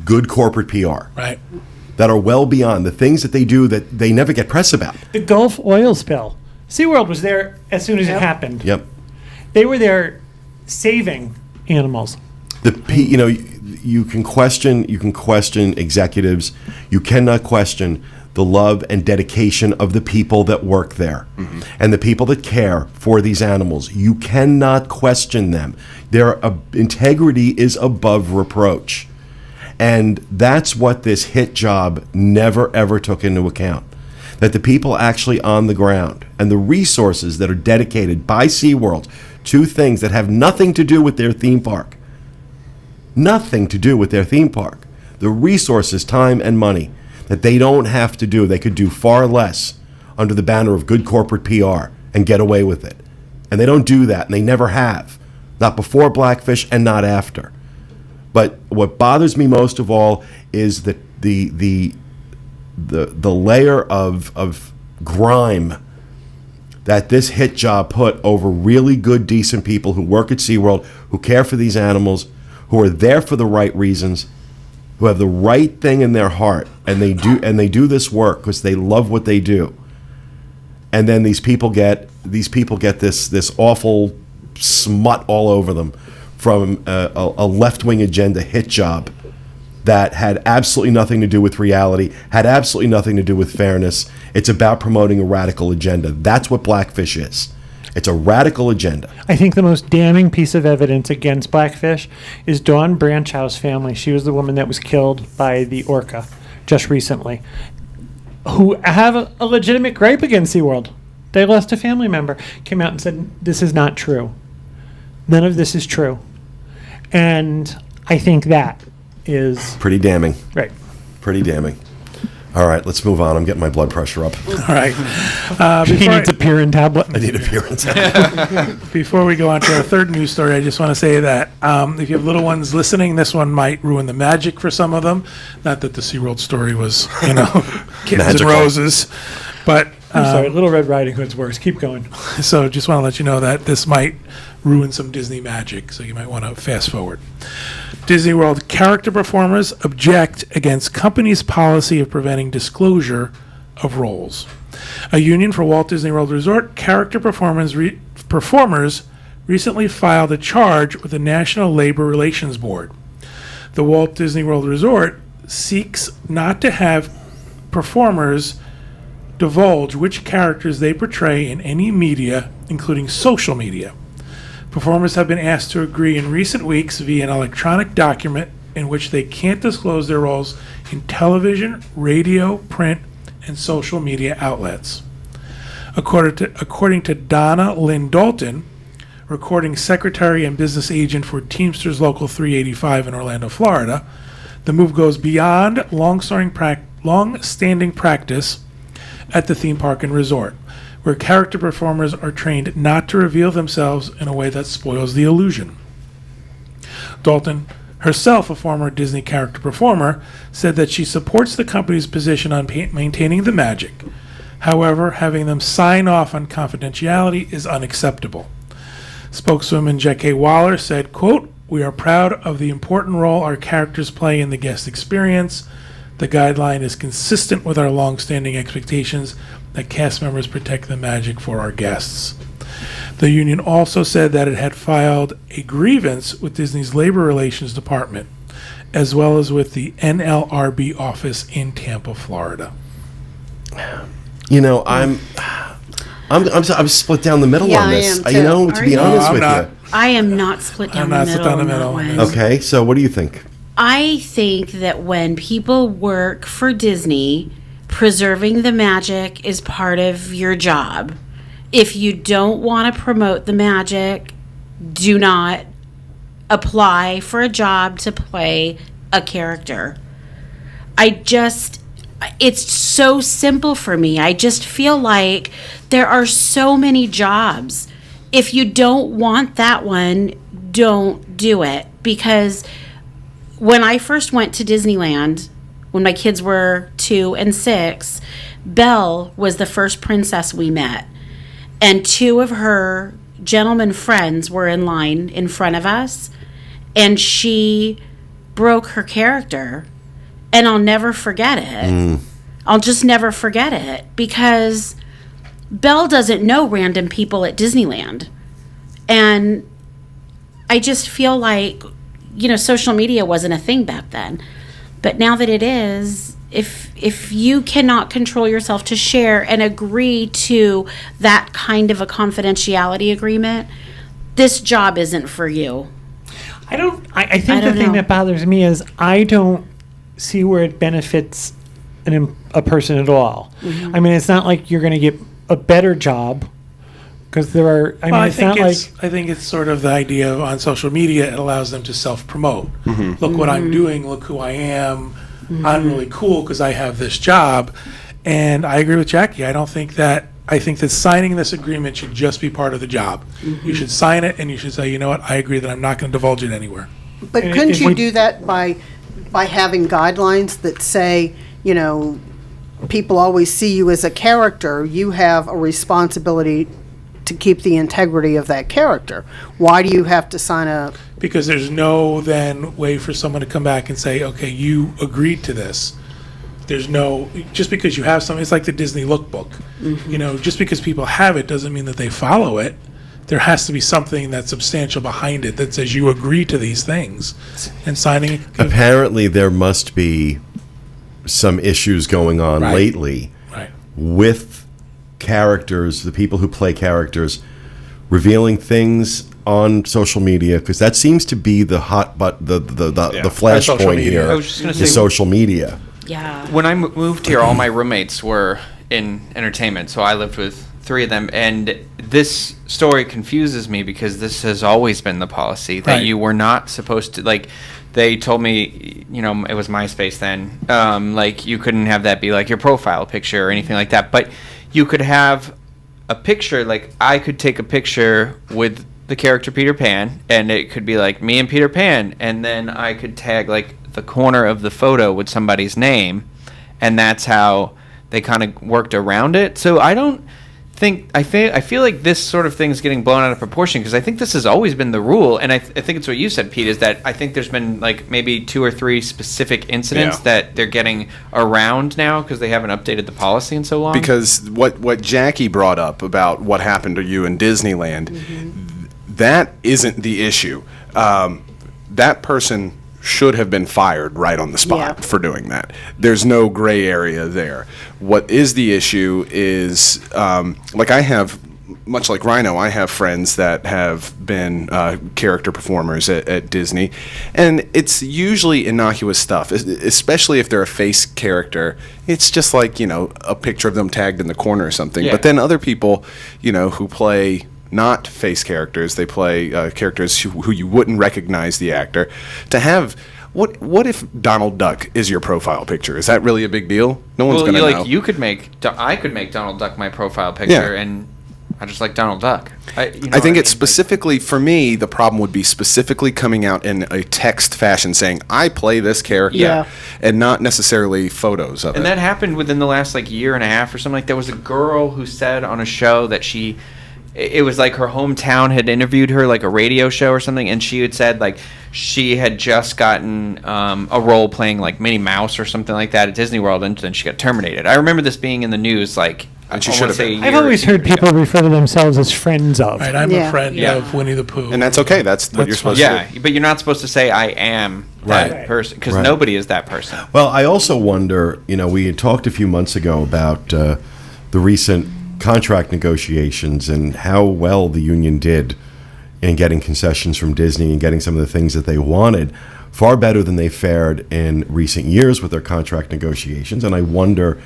[SPEAKER 1] good corporate PR.
[SPEAKER 4] Right.
[SPEAKER 1] That are well beyond the things that they do that they never get press about.
[SPEAKER 3] The Gulf oil spill. SeaWorld was there as soon as it happened.
[SPEAKER 1] Yep.
[SPEAKER 3] They were there saving animals.
[SPEAKER 1] You can question executives. You cannot question the love and dedication of the people that work there, and the people that care for these animals. You cannot question them. Their integrity is above reproach. And that's what this hit job never, ever took into account. That the people actually on the ground and the resources that are dedicated by SeaWorld to things that have nothing to do with their theme park. Nothing to do with their theme park. The resources, time, and money that they don't have to do, they could do far less under the banner of good corporate PR and get away with it. And they don't do that, and they never have. Not before Blackfish and not after. But what bothers me most of all is that the layer of grime that this hit job put over really good, decent people who work at SeaWorld, who care for these animals, who are there for the right reasons, who have the right thing in their heart, and they do this work because they love what they do. And then these people get this awful smut all over them from a left-wing agenda hit job that had absolutely nothing to do with reality, had absolutely nothing to do with fairness. It's about promoting a radical agenda. That's what Blackfish is. It's a radical agenda.
[SPEAKER 3] I think the most damning piece of evidence against Blackfish is Dawn Branchow's family. She was the woman that was killed by the orca just recently, who have a legitimate gripe against SeaWorld. They lost a family member, came out and said, this is not true. None of this is true. And I think that is...
[SPEAKER 1] Pretty damning.
[SPEAKER 3] Right.
[SPEAKER 1] Pretty damning. All right, let's move on. I'm getting my blood pressure up.
[SPEAKER 4] All right.
[SPEAKER 3] He needs a Pirin tablet.
[SPEAKER 1] I need a Pirin tablet.
[SPEAKER 4] Before we go on to our third news story, I just want to say that if you have little ones listening, this one might ruin the magic for some of them. Not that the SeaWorld story was, kittens
[SPEAKER 1] Magical.
[SPEAKER 4] and roses. But
[SPEAKER 3] I'm sorry, Little Red Riding Hood's worse. Keep going.
[SPEAKER 4] So just want to let you know that this might ruin some Disney magic, so you might want to fast forward. Disney World character performers object against company's policy of preventing disclosure of roles. A union for Walt Disney World Resort character performers recently filed a charge with the National Labor Relations Board. The Walt Disney World Resort seeks not to have performers divulge which characters they portray in any media, including social media. Performers have been asked to agree in recent weeks via an electronic document in which they can't disclose their roles in television, radio, print, and social media outlets. According to Donna Lynn Dalton, recording secretary and business agent for Teamsters Local 385 in Orlando, Florida, the move goes beyond long-standing practice at the theme park and resort, where character performers are trained not to reveal themselves in a way that spoils the illusion. Dalton, herself a former Disney character performer, said that she supports the company's position on maintaining the magic. However, having them sign off on confidentiality is unacceptable. Spokeswoman J.K. Waller said, quote, "We are proud of the important role our characters play in the guest experience. The guideline is consistent with our long-standing expectations that cast members protect the magic for our guests." The union also said that it had filed a grievance with Disney's Labor Relations Department, as well as with the NLRB office in Tampa, Florida.
[SPEAKER 1] You know, I'm split down the middle
[SPEAKER 7] Yeah,
[SPEAKER 1] on
[SPEAKER 7] I
[SPEAKER 1] this.
[SPEAKER 7] am too.
[SPEAKER 1] You know, to
[SPEAKER 8] Are
[SPEAKER 1] be
[SPEAKER 8] you?
[SPEAKER 1] honest
[SPEAKER 4] I'm
[SPEAKER 1] with
[SPEAKER 4] not.
[SPEAKER 8] I am not split down
[SPEAKER 4] I'm
[SPEAKER 8] the
[SPEAKER 4] not
[SPEAKER 8] middle.
[SPEAKER 4] split down the
[SPEAKER 8] on that
[SPEAKER 4] middle.
[SPEAKER 8] one.
[SPEAKER 1] Okay, so what do you think?
[SPEAKER 8] I think that when people work for Disney, preserving the magic is part of your job. If you don't want to promote the magic, do not apply for a job to play a character. It's so simple for me. I just feel like there are so many jobs. If you don't want that one, don't do it. Because when I first went to Disneyland, when my kids were 2 and 6, Belle was the first princess we met. And 2 of her gentleman friends were in line in front of us. And she broke her character. And I'll never forget it. I'll just never forget it. Because Belle doesn't know random people at Disneyland. And I just feel like, social media wasn't a thing back then. But now that it is, if you cannot control yourself to share and agree to that kind of a confidentiality agreement, this job isn't for you.
[SPEAKER 3] I think
[SPEAKER 8] I
[SPEAKER 3] the
[SPEAKER 8] don't
[SPEAKER 3] thing
[SPEAKER 8] know.
[SPEAKER 3] that bothers me is I don't see where it benefits a person at all.
[SPEAKER 8] Mm-hmm.
[SPEAKER 3] I mean, it's not like you're going to get a better job because there are. I mean,
[SPEAKER 4] Well,
[SPEAKER 3] it's not like.
[SPEAKER 4] I think it's sort of the idea of on social media, it allows them to self-promote. Look what I'm doing. Look who I am. I'm really cool because I have this job. And I agree with Jackie. I think that signing this agreement should just be part of the job. You should sign it and you should say, you know what, I agree that I'm not going to divulge it anywhere.
[SPEAKER 7] But
[SPEAKER 3] And
[SPEAKER 7] couldn't
[SPEAKER 3] if
[SPEAKER 7] you
[SPEAKER 3] we-
[SPEAKER 7] do that by having guidelines that say, people always see you as a character, you have a responsibility to keep the integrity of that character? Why do you have to sign a...
[SPEAKER 4] Because there's no then way for someone to come back and say, okay, you agreed to this. There's no, just because you have something, it's like the Disney lookbook. Just because people have it doesn't mean that they follow it. There has to be something that's substantial behind it that says you agree to these things. And signing it.
[SPEAKER 1] Apparently, there must be some issues going on
[SPEAKER 4] Right.
[SPEAKER 1] lately
[SPEAKER 4] Right.
[SPEAKER 1] with characters, the people who play characters, revealing things on social media, because that seems to be the hot the
[SPEAKER 2] social
[SPEAKER 1] flashpoint
[SPEAKER 2] media.
[SPEAKER 1] here
[SPEAKER 6] I was just gonna
[SPEAKER 1] is
[SPEAKER 6] say-
[SPEAKER 1] social media.
[SPEAKER 8] Yeah.
[SPEAKER 6] When I moved here, all my roommates were in entertainment, so I lived with 3 of them. And this story confuses me because this has always been the policy that
[SPEAKER 4] Right.
[SPEAKER 6] you were not supposed to, like, they told me, it was MySpace then, like, you couldn't have that be like your profile picture or anything like that. But you could have a picture, like, I could take a picture with the character Peter Pan, and it could be like me and Peter Pan, and then I could tag, like, the corner of the photo with somebody's name, and that's how they kind of worked around it. So I don't think I feel like this sort of thing is getting blown out of proportion because I think this has always been the rule, and I think it's what you said, Pete, is that I think there's been like maybe 2 or 3 specific incidents that they're getting around now because they haven't updated the policy in so long.
[SPEAKER 2] Because what Jackie brought up about what happened to you in Disneyland, that isn't the issue. That person should have been fired right on the spot
[SPEAKER 7] Yeah.
[SPEAKER 2] for doing that. There's no gray area there. What is the issue is, like I have, much like Rhino, I have friends that have been character performers at Disney, and it's usually innocuous stuff, especially if they're a face character. It's just like, a picture of them tagged in the corner or something.
[SPEAKER 6] Yeah.
[SPEAKER 2] But then other people, who play not face characters, they play characters who you wouldn't recognize the actor. To have what if Donald Duck is your profile picture? Is that really a big deal? No one's
[SPEAKER 6] Well,
[SPEAKER 2] gonna know.
[SPEAKER 6] I could make Donald Duck my profile picture,
[SPEAKER 2] Yeah.
[SPEAKER 6] and I just like Donald Duck.
[SPEAKER 2] I think it's specifically, for me, the problem would be specifically coming out in a text fashion saying, I play this character,
[SPEAKER 7] Yeah.
[SPEAKER 2] and not necessarily photos of
[SPEAKER 6] And
[SPEAKER 2] it.
[SPEAKER 6] that happened within the last year and a half or something. Like, there was a girl who said on a show that it was like her hometown had interviewed her, like a radio show or something, and she had said she had just gotten a role playing like Minnie Mouse or something like that at Disney World, and then she got terminated. I remember this being in the news,
[SPEAKER 2] And she
[SPEAKER 6] I
[SPEAKER 2] should
[SPEAKER 6] wanna
[SPEAKER 2] have
[SPEAKER 6] say
[SPEAKER 2] been.
[SPEAKER 6] a
[SPEAKER 3] I've
[SPEAKER 6] year or
[SPEAKER 3] always
[SPEAKER 6] 2
[SPEAKER 3] heard
[SPEAKER 6] years
[SPEAKER 3] people
[SPEAKER 6] ago.
[SPEAKER 3] refer to themselves as friends of.
[SPEAKER 4] Right, I'm
[SPEAKER 7] Yeah.
[SPEAKER 4] a friend
[SPEAKER 6] Yeah.
[SPEAKER 4] of Winnie the Pooh.
[SPEAKER 2] And that's okay. That's what you're supposed to
[SPEAKER 6] Yeah,
[SPEAKER 2] do.
[SPEAKER 6] but you're not supposed to say I am that
[SPEAKER 1] Right.
[SPEAKER 6] person, because
[SPEAKER 1] Right.
[SPEAKER 6] nobody is that person.
[SPEAKER 1] Well, I also wonder, we had talked a few months ago about the recent contract negotiations and how well the union did in getting concessions from Disney and getting some of the things that they wanted, far better than they fared in recent years with their contract negotiations. And I wonder,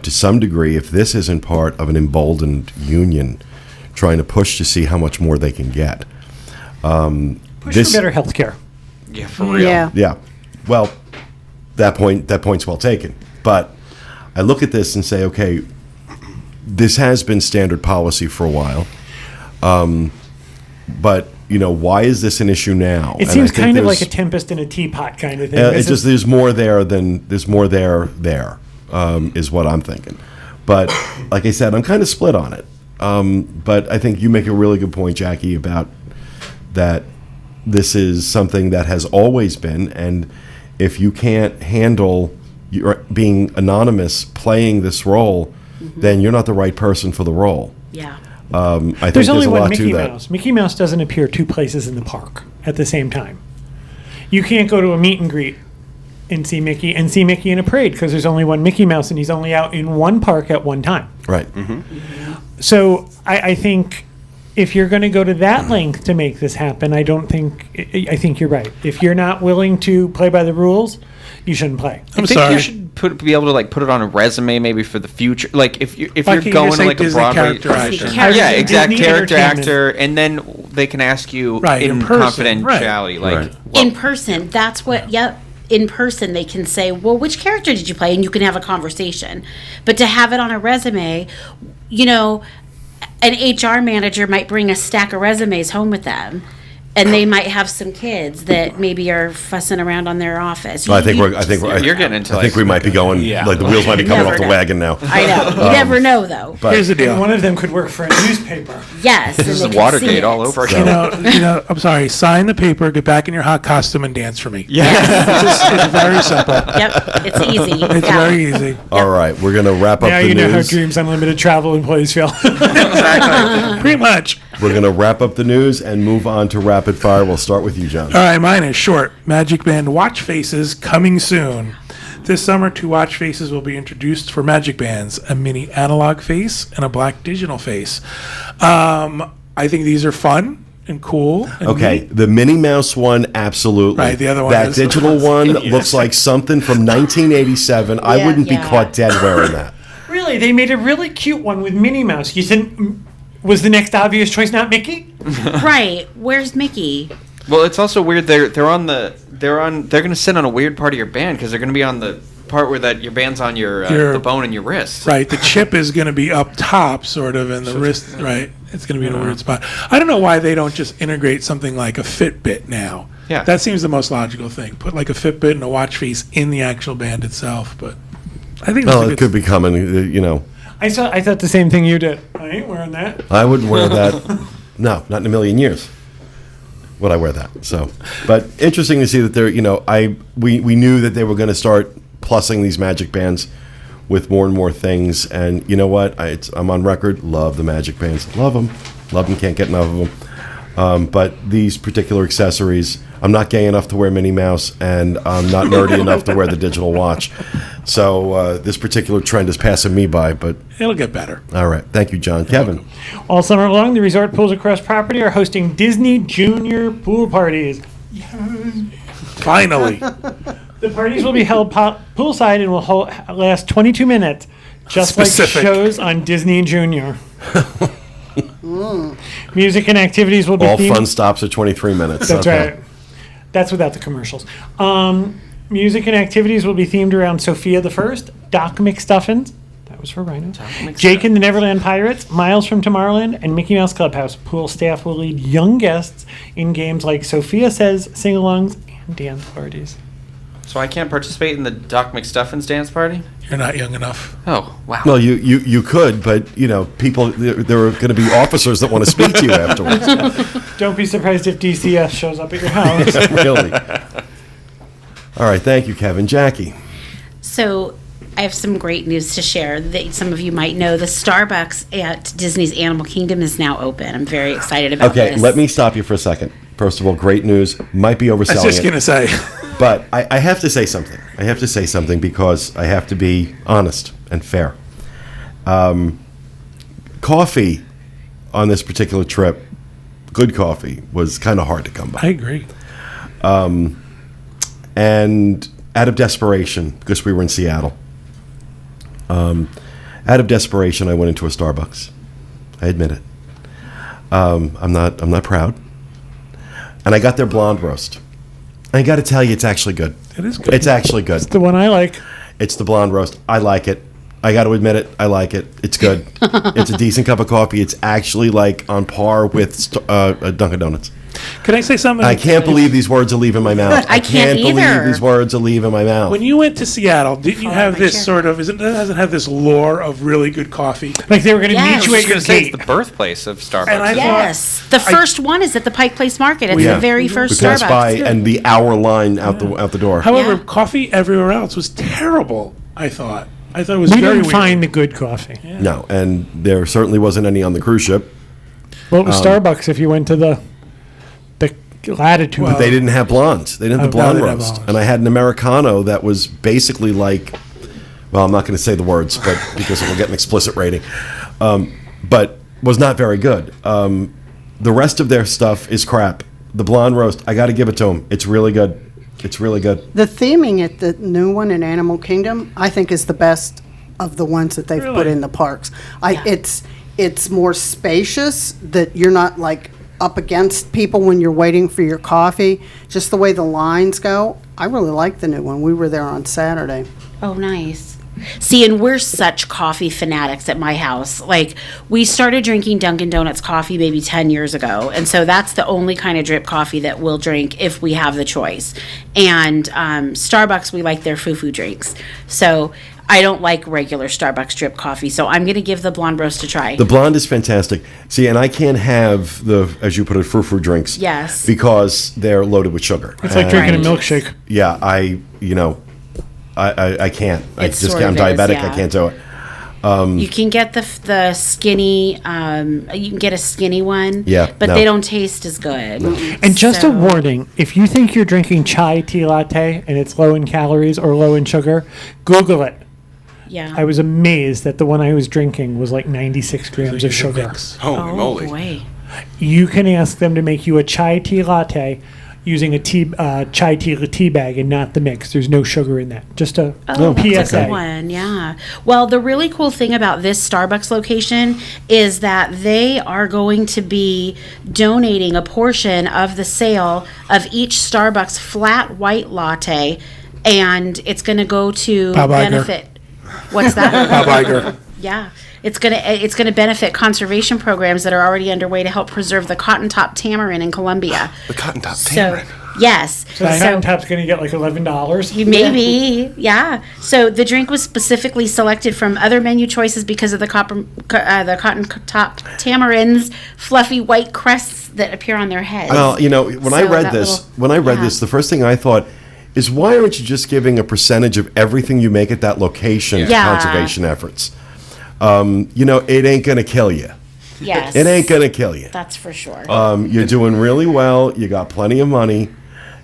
[SPEAKER 1] to some degree, if this isn't part of an emboldened union trying to push to see how much more they can get.
[SPEAKER 3] Push for better health care.
[SPEAKER 6] Yeah, for real.
[SPEAKER 7] Yeah.
[SPEAKER 1] Yeah. Well, that point's well taken. But I look at this and say, okay, this has been standard policy for a while. But, why is this an issue now?
[SPEAKER 3] It
[SPEAKER 1] And
[SPEAKER 3] seems
[SPEAKER 1] I think
[SPEAKER 3] kind of like a
[SPEAKER 1] there's-
[SPEAKER 3] tempest in a teapot kind of thing.
[SPEAKER 1] it's just there's more there there, is what I'm thinking. But like I said, I'm kind of split on it. But I think you make a really good point, Jackie, about that this is something that has always been, and if you can't handle your being anonymous playing this role, then you're not the right person for the role.
[SPEAKER 8] Yeah.
[SPEAKER 1] I think
[SPEAKER 3] There's
[SPEAKER 1] there's
[SPEAKER 3] only
[SPEAKER 1] a
[SPEAKER 3] one
[SPEAKER 1] lot
[SPEAKER 3] Mickey
[SPEAKER 1] to that.
[SPEAKER 3] Mouse. Mickey Mouse doesn't appear two places in the park at the same time. You can't go to a meet and greet and see Mickey in a parade because there's only one Mickey Mouse and he's only out in one park at one time.
[SPEAKER 1] Right.
[SPEAKER 3] So I think if you're going to go to that length to make this happen, I think you're right. If you're not willing to play by the rules, you shouldn't play.
[SPEAKER 4] I'm
[SPEAKER 6] I think
[SPEAKER 4] sorry.
[SPEAKER 6] you should be able to put it on a resume maybe for the future. Like if you're
[SPEAKER 4] Why can't you
[SPEAKER 6] going
[SPEAKER 4] just
[SPEAKER 6] to
[SPEAKER 4] say
[SPEAKER 6] a
[SPEAKER 4] Disney
[SPEAKER 6] Broadway
[SPEAKER 4] character actor?
[SPEAKER 6] production.
[SPEAKER 3] Character-
[SPEAKER 6] Yeah, exact
[SPEAKER 3] Disney
[SPEAKER 6] character
[SPEAKER 3] entertainment.
[SPEAKER 6] actor, and then they can ask you
[SPEAKER 4] Right,
[SPEAKER 6] in
[SPEAKER 4] in person, right.
[SPEAKER 6] confidentiality,
[SPEAKER 1] Right.
[SPEAKER 8] In person, that's what, yep. In person, they can say, well, which character did you play? And you can have a conversation. But to have it on a resume, an HR manager might bring a stack of resumes home with them. And they might have some kids that maybe are fussing around on their office.
[SPEAKER 1] I think
[SPEAKER 8] You
[SPEAKER 6] You're getting into
[SPEAKER 1] I think we might be going.
[SPEAKER 5] Yeah.
[SPEAKER 1] Like the wheels might be coming
[SPEAKER 8] Never
[SPEAKER 1] off the
[SPEAKER 8] know.
[SPEAKER 1] wagon now.
[SPEAKER 8] I know. You never know, though.
[SPEAKER 1] But
[SPEAKER 4] Here's the
[SPEAKER 3] And
[SPEAKER 4] deal.
[SPEAKER 3] one of them could work for a newspaper.
[SPEAKER 8] Yes.
[SPEAKER 6] This is Watergate all over again.
[SPEAKER 4] I'm sorry. Sign the paper, get back in your hot costume, and dance for me. It's very simple.
[SPEAKER 8] Yep. It's easy.
[SPEAKER 4] It's
[SPEAKER 8] Yeah.
[SPEAKER 4] very easy.
[SPEAKER 1] all right, we're gonna wrap up
[SPEAKER 3] Now
[SPEAKER 1] the
[SPEAKER 3] you know how
[SPEAKER 1] news.
[SPEAKER 3] Dreams Unlimited travel employees feel.
[SPEAKER 4] Pretty much.
[SPEAKER 1] We're gonna wrap up the news and move on to rapid fire. We'll start with you, John.
[SPEAKER 4] All right, mine is short. Magic Band watch faces coming soon. This summer, 2 watch faces will be introduced for Magic Bands, a mini analog face and a black digital face. I think these are fun and cool. And
[SPEAKER 1] Okay,
[SPEAKER 4] neat.
[SPEAKER 1] the Minnie Mouse one, absolutely.
[SPEAKER 4] Right, the other one
[SPEAKER 1] That
[SPEAKER 4] is-
[SPEAKER 1] digital one looks like something from 1987. I
[SPEAKER 7] Yeah.
[SPEAKER 1] wouldn't be
[SPEAKER 8] Yeah.
[SPEAKER 1] caught dead wearing that.
[SPEAKER 3] Really, they made a really cute one with Minnie Mouse. You said, was the next obvious choice not Mickey?
[SPEAKER 8] Right. Where's Mickey?
[SPEAKER 6] Well, it's also weird. They're going to sit on a weird part of your band because they're going to be on the part where your band's on your the bone in your wrist.
[SPEAKER 4] Right, the chip is going to be up top, sort of, and the wrist, right? It's going to be in a weird spot. I don't know why they don't just integrate something like a Fitbit now.
[SPEAKER 6] Yeah.
[SPEAKER 4] That seems the most logical thing. Put like a Fitbit and a watch face in the actual band itself, but I think that's
[SPEAKER 1] Well,
[SPEAKER 4] a
[SPEAKER 1] it
[SPEAKER 4] good
[SPEAKER 1] could be coming.
[SPEAKER 3] I thought the same thing you did. I ain't wearing that.
[SPEAKER 1] I wouldn't wear that. No, not in a million years would I wear that. So, but interesting to see that they're. We knew that they were going to start plussing these Magic Bands with more and more things. And you know what? I'm on record. Love the Magic Bands. Love them. Can't get enough of them. But these particular accessories, I'm not gay enough to wear Minnie Mouse, and I'm not nerdy enough to wear the digital watch. So this particular trend is passing me by, but
[SPEAKER 4] It'll get better.
[SPEAKER 1] all right. Thank you, John. Kevin.
[SPEAKER 3] All summer long, the resort pools across property are hosting Disney Junior pool parties.
[SPEAKER 4] Finally.
[SPEAKER 3] The parties will be held poolside and will last 22 minutes, just
[SPEAKER 4] Specific.
[SPEAKER 3] like shows on Disney Junior. Music and activities will be
[SPEAKER 1] All
[SPEAKER 3] themed.
[SPEAKER 1] fun stops at 23 minutes.
[SPEAKER 3] That's
[SPEAKER 1] Okay.
[SPEAKER 3] right. That's without the commercials. Music and activities will be themed around Sophia the First, Doc McStuffins. That was for Rhino. Jake and the Neverland Pirates, Miles from Tomorrowland, and Mickey Mouse Clubhouse. Pool staff will lead young guests in games like Sophia Says, sing-alongs, and dance parties.
[SPEAKER 6] So I can't participate in the Doc McStuffins dance party?
[SPEAKER 4] You're not young enough.
[SPEAKER 6] Oh, wow.
[SPEAKER 1] Well, you could, but, people, there are going to be officers that want to speak to you afterwards.
[SPEAKER 3] Don't be surprised if DCS shows up at your house.
[SPEAKER 1] Really. All right. Thank you, Kevin. Jackie.
[SPEAKER 8] So I have some great news to share that some of you might know. The Starbucks at Disney's Animal Kingdom is now open. I'm very excited about
[SPEAKER 1] Okay,
[SPEAKER 8] this.
[SPEAKER 1] let me stop you for a second. First of all, great news. Might be
[SPEAKER 4] I was
[SPEAKER 1] overselling
[SPEAKER 4] just
[SPEAKER 1] it.
[SPEAKER 4] going to say.
[SPEAKER 1] But I have to say something. I have to say something because I have to be honest and fair. Coffee on this particular trip, good coffee, was kind of hard to come by.
[SPEAKER 4] I agree.
[SPEAKER 1] And out of desperation, because we were in Seattle, out of desperation, I went into a Starbucks. I admit it. I'm not proud. And I got their blonde roast. I got to tell you, it's actually good.
[SPEAKER 4] It is good.
[SPEAKER 1] It's actually good.
[SPEAKER 3] The one I like.
[SPEAKER 1] It's the blonde roast. I like it. I got to admit it. I like it. It's good. It's a decent cup of coffee. It's actually like on par with Dunkin' Donuts.
[SPEAKER 4] Can I say something?
[SPEAKER 1] I can't believe these words are leaving my mouth.
[SPEAKER 8] I can't
[SPEAKER 1] believe
[SPEAKER 8] either.
[SPEAKER 1] these words are leaving my mouth.
[SPEAKER 4] When you went to Seattle, didn't you have
[SPEAKER 8] my
[SPEAKER 4] this
[SPEAKER 8] chair.
[SPEAKER 4] sort of, it doesn't have this lore of really good coffee?
[SPEAKER 3] Like they were going to
[SPEAKER 8] Yes.
[SPEAKER 3] meet you
[SPEAKER 6] I
[SPEAKER 3] at
[SPEAKER 6] was
[SPEAKER 3] your
[SPEAKER 6] going to say,
[SPEAKER 3] gate.
[SPEAKER 6] it's the birthplace of Starbucks.
[SPEAKER 4] And I
[SPEAKER 8] Yes. The first one is at the Pike Place Market. It's
[SPEAKER 1] Yeah.
[SPEAKER 8] the very
[SPEAKER 1] we
[SPEAKER 8] first
[SPEAKER 1] passed
[SPEAKER 8] Starbucks.
[SPEAKER 1] by and the hour line out the door.
[SPEAKER 4] However,
[SPEAKER 8] Yeah.
[SPEAKER 4] coffee everywhere else was terrible, I thought. I thought it was
[SPEAKER 3] We
[SPEAKER 4] very
[SPEAKER 3] didn't
[SPEAKER 4] weird.
[SPEAKER 3] find the good coffee.
[SPEAKER 1] No, and there certainly wasn't any on the cruise ship.
[SPEAKER 3] Well, it was Starbucks if you went to the Latitude.
[SPEAKER 4] Well,
[SPEAKER 1] They didn't have blondes. They didn't have the
[SPEAKER 4] Oh, no,
[SPEAKER 1] blonde
[SPEAKER 4] they didn't have
[SPEAKER 1] roast.
[SPEAKER 4] blondes.
[SPEAKER 1] And I had an Americano that was basically like, well, I'm not going to say the words, but because it will get an explicit rating, but was not very good. The rest of their stuff is crap. The blonde roast, I got to give it to them. It's really good. It's really good.
[SPEAKER 7] The theming at the new one in Animal Kingdom, I think, is the best of the ones that they've put
[SPEAKER 4] Really?
[SPEAKER 7] in the parks. It's more spacious, that you're not like up against people when you're waiting for your coffee. Just the way the lines go. I really like the new one. We were there on Saturday.
[SPEAKER 8] Oh, nice. See, and we're such coffee fanatics at my house. Like, we started drinking Dunkin' Donuts coffee maybe 10 years ago. And so that's the only kind of drip coffee that we'll drink if we have the choice. And Starbucks, we like their foo-foo drinks. So I don't like regular Starbucks drip coffee. So I'm going to give the blonde roast a try.
[SPEAKER 1] The blonde is fantastic. See, and I can't have the, as you put it, frou-frou drinks.
[SPEAKER 8] Yes.
[SPEAKER 1] Because they're loaded with sugar.
[SPEAKER 3] It's like drinking a
[SPEAKER 8] Right.
[SPEAKER 3] milkshake.
[SPEAKER 1] Yeah, I can't. I
[SPEAKER 8] It
[SPEAKER 1] just
[SPEAKER 8] sort
[SPEAKER 1] I'm
[SPEAKER 8] of is,
[SPEAKER 1] diabetic.
[SPEAKER 8] yeah.
[SPEAKER 1] I can't do it.
[SPEAKER 8] You can get the skinny, you can get a skinny one.
[SPEAKER 1] Yeah,
[SPEAKER 8] But
[SPEAKER 1] no.
[SPEAKER 8] they don't taste as good.
[SPEAKER 3] And just
[SPEAKER 8] So-
[SPEAKER 3] a warning, if you think you're drinking chai tea latte and it's low in calories or low in sugar, Google it.
[SPEAKER 8] Yeah.
[SPEAKER 3] I was amazed that the one I was drinking was like 96 grams of sugar.
[SPEAKER 2] Holy
[SPEAKER 8] Oh,
[SPEAKER 2] moly.
[SPEAKER 8] boy.
[SPEAKER 3] You can ask them to make you a chai tea latte using a chai tea bag and not the mix. There's no sugar in that. Just a
[SPEAKER 8] Oh, that's a
[SPEAKER 3] PSA.
[SPEAKER 8] good one, yeah. Well, the really cool thing about this Starbucks location is that they are going to be donating a portion of the sale of each Starbucks flat white latte, and it's going to go to
[SPEAKER 4] Bob Iger.
[SPEAKER 8] benefit. What's that?
[SPEAKER 4] Bob Iger.
[SPEAKER 8] Yeah. It's gonna benefit conservation programs that are already underway to help preserve the cotton top tamarin in Colombia.
[SPEAKER 2] The cotton top
[SPEAKER 8] So,
[SPEAKER 2] tamarin.
[SPEAKER 8] yes.
[SPEAKER 3] So that cotton top's going to get like $11.
[SPEAKER 8] Maybe, yeah. So the drink was specifically selected from other menu choices because of the cotton top tamarins, fluffy white crests that appear on their heads.
[SPEAKER 1] Well, when I
[SPEAKER 8] So
[SPEAKER 1] read
[SPEAKER 8] that
[SPEAKER 1] this,
[SPEAKER 8] little- yeah.
[SPEAKER 1] the first thing I thought is, why aren't you just giving a percentage of everything you make at that location to
[SPEAKER 8] Yeah.
[SPEAKER 1] conservation efforts? It ain't going to kill you.
[SPEAKER 8] Yes.
[SPEAKER 1] It ain't going to kill you.
[SPEAKER 8] That's for sure.
[SPEAKER 1] You're doing really well. You got plenty of money.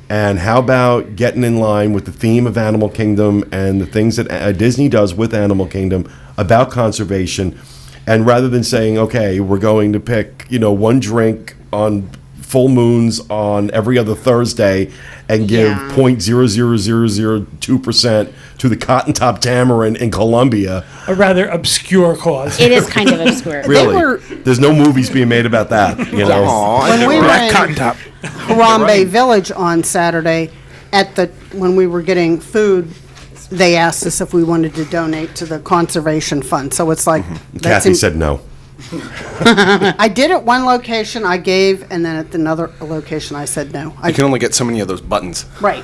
[SPEAKER 1] And how about getting in line with the theme of Animal Kingdom and the things that Disney does with Animal Kingdom about conservation? And rather than saying, okay, we're going to pick, one drink on full moons on every other Thursday and give 0.00002% to the Cotton Top Tamarind in Colombia.
[SPEAKER 3] A rather obscure cause.
[SPEAKER 8] It is kind of obscure.
[SPEAKER 1] Really? There's no movies being made about that,
[SPEAKER 7] When we were in
[SPEAKER 4] Cotton Top.
[SPEAKER 7] Harambe Village on Saturday, when we were getting food, they asked us if we wanted to donate to the conservation fund. So it's like
[SPEAKER 1] Kathy said no.
[SPEAKER 7] I did at one location, I gave, and then at another location, I said no.
[SPEAKER 2] You can only get so many of those buttons.
[SPEAKER 7] Right.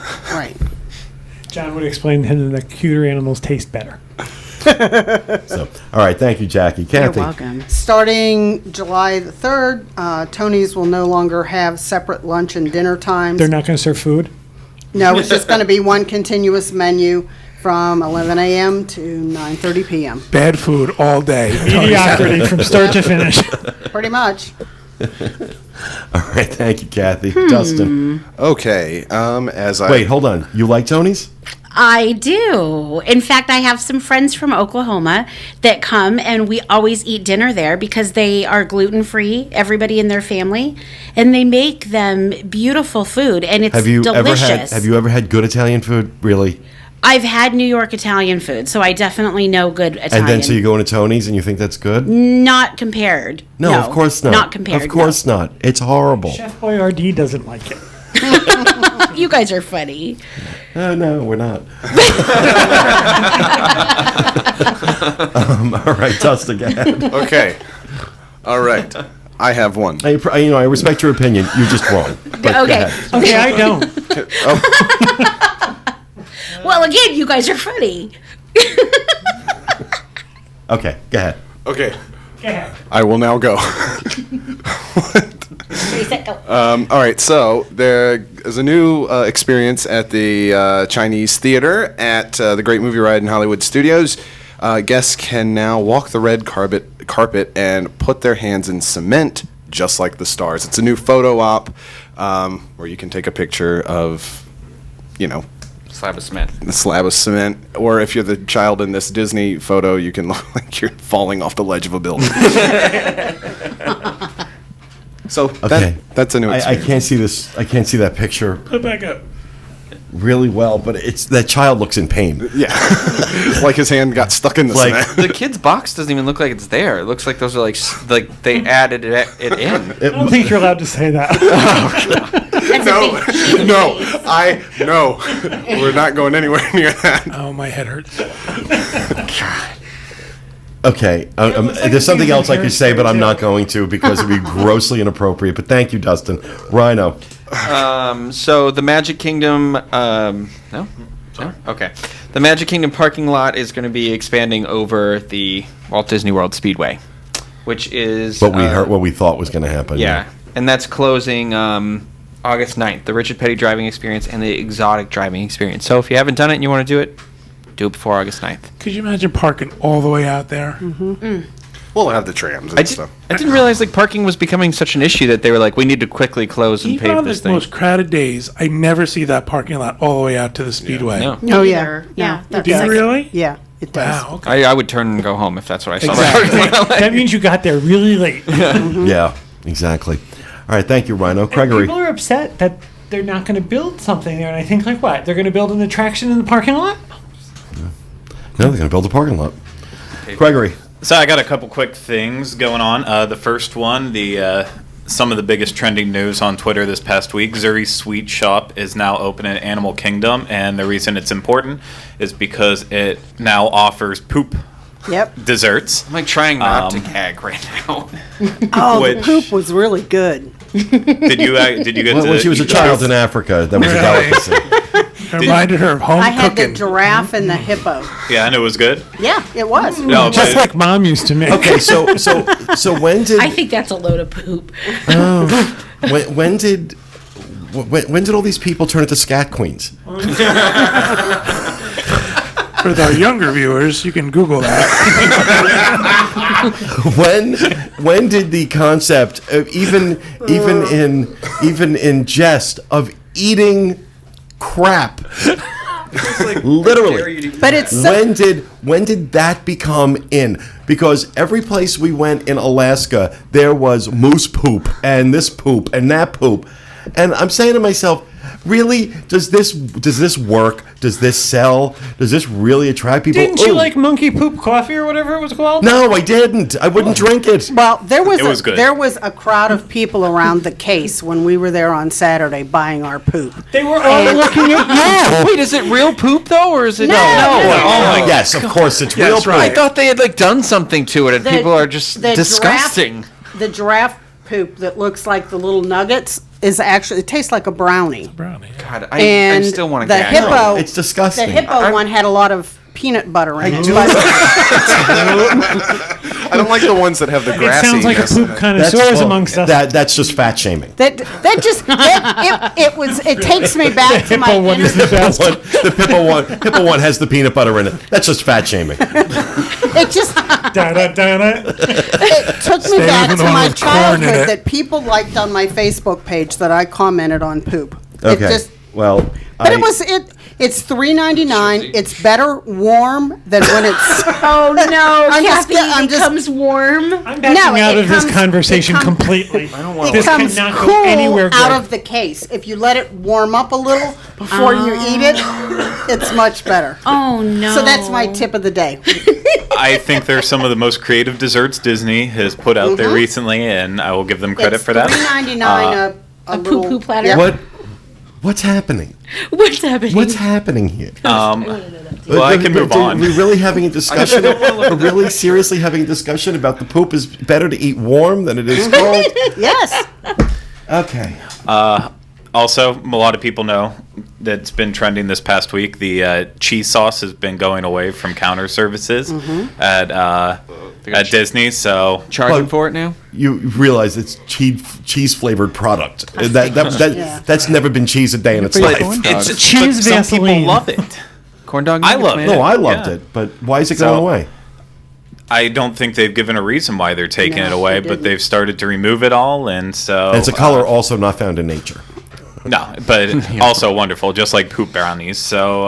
[SPEAKER 3] John would explain to him that cuter animals taste better.
[SPEAKER 1] So, all right, thank you, Jackie. Kathy.
[SPEAKER 8] You're welcome.
[SPEAKER 7] Starting July the 3rd, Tony's will no longer have separate lunch and dinner times.
[SPEAKER 3] They're not going to serve food?
[SPEAKER 7] No, it's just going to be one continuous menu from 11 a.m. to 9:30 p.m.
[SPEAKER 4] Bad food all day.
[SPEAKER 3] Mediocrity from start to finish.
[SPEAKER 7] Pretty much.
[SPEAKER 1] All right, thank you, Kathy. Dustin.
[SPEAKER 2] Okay,
[SPEAKER 1] Wait, hold on. You like Tony's?
[SPEAKER 8] I do. In fact, I have some friends from Oklahoma that come, and we always eat dinner there because they are gluten-free, everybody in their family, and they make them beautiful food, and it's delicious.
[SPEAKER 1] Have you ever had good Italian food, really?
[SPEAKER 8] I've had New York Italian food, so I definitely know good Italian.
[SPEAKER 1] And then so you go into Tony's and you think that's good?
[SPEAKER 8] Not compared.
[SPEAKER 1] No, of course not.
[SPEAKER 8] Not compared.
[SPEAKER 1] Of course not. It's horrible.
[SPEAKER 3] Chef Boyardee doesn't like it.
[SPEAKER 8] You guys are funny.
[SPEAKER 1] No, we're not. All right, Dustin, go ahead.
[SPEAKER 2] Okay. All right. I have one.
[SPEAKER 1] I respect your opinion. You're just wrong. But go
[SPEAKER 8] Okay.
[SPEAKER 1] ahead.
[SPEAKER 3] Okay, I don't.
[SPEAKER 8] Well, again, you guys are funny.
[SPEAKER 1] Okay, go ahead.
[SPEAKER 2] Okay.
[SPEAKER 3] Go ahead.
[SPEAKER 2] I will now go.
[SPEAKER 8] Ready, set, go.
[SPEAKER 2] All right, so there is a new experience at the Chinese Theater at the Great Movie Ride in Hollywood Studios. Guests can now walk the red carpet and put their hands in cement, just like the stars. It's a new photo op where you can take a picture of,
[SPEAKER 6] Slab of cement.
[SPEAKER 2] the slab of cement, or if you're the child in this Disney photo, you can look like you're falling off the ledge of a building. So
[SPEAKER 1] Okay.
[SPEAKER 2] that's a new
[SPEAKER 1] I
[SPEAKER 2] experience.
[SPEAKER 1] can't see this. I can't see that picture
[SPEAKER 4] Put it back up.
[SPEAKER 1] really well, but that child looks in pain.
[SPEAKER 2] Yeah, like his hand got stuck in the
[SPEAKER 1] Like-
[SPEAKER 2] cement.
[SPEAKER 6] The kid's box doesn't even look like it's there. It looks like those are like they added it in.
[SPEAKER 3] I don't think you're allowed to say that.
[SPEAKER 8] That's a big cheese.
[SPEAKER 2] No, we're not going anywhere near that.
[SPEAKER 4] Oh, my head hurts.
[SPEAKER 1] Okay, there's something else I could say, but I'm not going to because it'd be grossly inappropriate. But thank you, Dustin. Rhino.
[SPEAKER 6] So the Magic Kingdom, no? Okay. The Magic Kingdom parking lot is going to be expanding over the Walt Disney World Speedway, which is
[SPEAKER 1] What we thought was going to happen.
[SPEAKER 6] yeah, and that's closing August 9th. The Richard Petty driving experience and the exotic driving experience. So if you haven't done it and you want to do it before August 9th.
[SPEAKER 4] Could you imagine parking all the way out there?
[SPEAKER 2] We'll have the trams and stuff.
[SPEAKER 6] I didn't realize parking was becoming such an issue that they were like, we need to quickly close and
[SPEAKER 4] Even
[SPEAKER 6] pave
[SPEAKER 4] on
[SPEAKER 6] this
[SPEAKER 4] the
[SPEAKER 6] thing.
[SPEAKER 4] most crowded days, I never see that parking lot all the way out to the Speedway.
[SPEAKER 6] No.
[SPEAKER 8] Me
[SPEAKER 7] Oh, yeah.
[SPEAKER 8] either. Yeah.
[SPEAKER 7] No.
[SPEAKER 4] Do you really?
[SPEAKER 7] Yeah, it does.
[SPEAKER 4] Wow. Okay.
[SPEAKER 6] I would turn and go home if that's what I saw.
[SPEAKER 3] That means you got there really late.
[SPEAKER 1] Yeah, exactly. All right, thank you, Rhino. Gregory.
[SPEAKER 3] People are upset that they're not going to build something there, and I think, like, what? They're going to build an attraction in the parking lot?
[SPEAKER 1] No, they're going to build a parking lot. Gregory.
[SPEAKER 5] So I got a couple quick things going on. The first one, some of the biggest trending news on Twitter this past week. Zuri's Sweet Shop is now open in Animal Kingdom, and the reason it's important is because it now offers poop
[SPEAKER 7] Yep.
[SPEAKER 5] desserts.
[SPEAKER 6] I'm trying not to gag right now.
[SPEAKER 7] Oh, the
[SPEAKER 5] Which-
[SPEAKER 7] poop was really good.
[SPEAKER 5] Did you get to?
[SPEAKER 1] When she was a child in Africa, that was a delicacy.
[SPEAKER 4] It reminded her of home
[SPEAKER 7] I had
[SPEAKER 4] cooking.
[SPEAKER 7] the giraffe and the hippo.
[SPEAKER 5] Yeah, and it was good.
[SPEAKER 7] Yeah, it was.
[SPEAKER 5] No,
[SPEAKER 3] Just
[SPEAKER 5] but-
[SPEAKER 3] like Mom used to make.
[SPEAKER 1] Okay, so when did
[SPEAKER 8] I think that's a load of poop.
[SPEAKER 1] when did all these people turn into scat queens?
[SPEAKER 4] For the younger viewers, you can Google that.
[SPEAKER 1] When did the concept of even in jest of eating crap literally,
[SPEAKER 7] But it's so,
[SPEAKER 1] when did that become in? Because every place we went in Alaska there was moose poop and this poop and that poop, and I'm saying to myself, really, does this work? Does this sell? Does this really attract people?
[SPEAKER 3] Didn't you like monkey poop coffee or whatever it was called?
[SPEAKER 1] No, I didn't. I wouldn't drink it.
[SPEAKER 7] well, there was,
[SPEAKER 5] It was good.
[SPEAKER 7] there was a crowd of people around the case when we were there on Saturday buying our poop.
[SPEAKER 3] They were all looking at you.
[SPEAKER 6] Wait, is it real poop though, or is it
[SPEAKER 7] No.
[SPEAKER 6] Oh my
[SPEAKER 1] Yes, of course, it's real
[SPEAKER 4] Yes,
[SPEAKER 1] poop.
[SPEAKER 4] right.
[SPEAKER 6] I thought they had like done something to it, and people are just
[SPEAKER 7] the
[SPEAKER 6] disgusting.
[SPEAKER 7] The giraffe poop that looks like the little nuggets is actually, it tastes like a brownie.
[SPEAKER 4] Brownie.
[SPEAKER 6] God, I
[SPEAKER 7] And
[SPEAKER 6] still want to
[SPEAKER 7] the
[SPEAKER 6] gag.
[SPEAKER 7] hippo,
[SPEAKER 1] It's disgusting.
[SPEAKER 7] the hippo one had a lot of peanut butter in it. But
[SPEAKER 2] I don't like the ones that have the
[SPEAKER 3] It
[SPEAKER 2] grassiness.
[SPEAKER 3] sounds like a poop
[SPEAKER 1] That's-
[SPEAKER 3] connoisseurs
[SPEAKER 1] well,
[SPEAKER 3] amongst us.
[SPEAKER 1] That's just fat shaming.
[SPEAKER 7] that just it takes me back to my
[SPEAKER 3] Hippo one is the best.
[SPEAKER 1] The Pippa one has the peanut butter in it. That's just fat shaming.
[SPEAKER 7] it just
[SPEAKER 3] Da-da-da-da.
[SPEAKER 7] it took me
[SPEAKER 4] Stay
[SPEAKER 7] back
[SPEAKER 4] with
[SPEAKER 7] to
[SPEAKER 4] the one
[SPEAKER 7] my
[SPEAKER 4] with corn in
[SPEAKER 7] childhood
[SPEAKER 4] it.
[SPEAKER 7] that people liked on my Facebook page that I commented on poop.
[SPEAKER 1] Okay.
[SPEAKER 7] It just,
[SPEAKER 1] Well,
[SPEAKER 7] but it's $3.99. It's better warm than when it's
[SPEAKER 8] Oh no,
[SPEAKER 7] I'm just
[SPEAKER 8] Kathy
[SPEAKER 7] get- I'm just-
[SPEAKER 8] becomes warm.
[SPEAKER 3] I'm backing out
[SPEAKER 7] it
[SPEAKER 3] of this
[SPEAKER 7] comes-
[SPEAKER 3] conversation
[SPEAKER 7] it comes-
[SPEAKER 3] completely.
[SPEAKER 7] it
[SPEAKER 3] This
[SPEAKER 7] comes
[SPEAKER 3] cannot
[SPEAKER 7] cool
[SPEAKER 3] go anywhere
[SPEAKER 7] out
[SPEAKER 3] good.
[SPEAKER 7] of the case. If you let it warm up a little before you eat it, it's much better.
[SPEAKER 8] Oh no.
[SPEAKER 7] So that's my tip of the day.
[SPEAKER 5] I think they're some of the most creative desserts Disney has put out there recently, and I will give them credit
[SPEAKER 7] It's
[SPEAKER 5] for that.
[SPEAKER 7] $3.99 a little
[SPEAKER 8] poo-poo platter?
[SPEAKER 7] Yep.
[SPEAKER 1] what's happening?
[SPEAKER 8] What's happening?
[SPEAKER 1] What's happening here?
[SPEAKER 5] Well, I can move on.
[SPEAKER 1] We're really having a discussion. We're really seriously having a discussion about the poop is better to eat warm than it is cold.
[SPEAKER 7] Yes.
[SPEAKER 1] Okay.
[SPEAKER 5] Also, a lot of people know that's been trending this past week. The cheese sauce has been going away from counter services at Disney. So
[SPEAKER 6] Charging
[SPEAKER 1] Well,
[SPEAKER 6] for it now?
[SPEAKER 1] You realize it's cheese flavored product. That's never been cheese a day in its
[SPEAKER 3] But
[SPEAKER 1] life.
[SPEAKER 5] it's
[SPEAKER 3] Cheese
[SPEAKER 5] but some
[SPEAKER 3] Vaseline.
[SPEAKER 5] people love it.
[SPEAKER 6] Corn dog?
[SPEAKER 5] I
[SPEAKER 6] nuggets,
[SPEAKER 5] love
[SPEAKER 6] man?
[SPEAKER 5] it.
[SPEAKER 1] No, I loved
[SPEAKER 5] Yeah.
[SPEAKER 1] it, but why is it
[SPEAKER 5] So-
[SPEAKER 1] going away?
[SPEAKER 5] I don't think they've given a reason why they're taking
[SPEAKER 7] No,
[SPEAKER 5] it away,
[SPEAKER 7] they
[SPEAKER 5] but
[SPEAKER 7] didn't.
[SPEAKER 5] they've started to remove it all, and so
[SPEAKER 1] And it's a color also not found in nature.
[SPEAKER 5] No, but also wonderful, just like poop brownies. So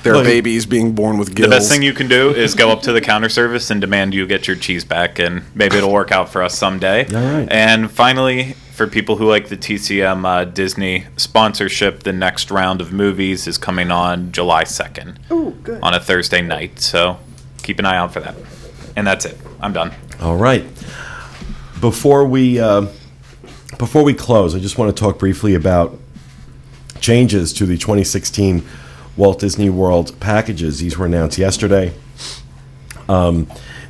[SPEAKER 2] There are
[SPEAKER 1] Look,
[SPEAKER 2] babies being born with
[SPEAKER 5] the
[SPEAKER 2] gills.
[SPEAKER 5] best thing you can do is go up to the counter service and demand you get your cheese back, and maybe it'll work out for us someday.
[SPEAKER 1] All right.
[SPEAKER 5] And finally, for people who like the TCM Disney sponsorship, the next round of movies is coming on July 2nd
[SPEAKER 7] Ooh, good.
[SPEAKER 5] on a Thursday night. So keep an eye out for that. And that's it. I'm done.
[SPEAKER 1] All right. Before we close, I just want to talk briefly about changes to the 2016 Walt Disney World packages. These were announced yesterday.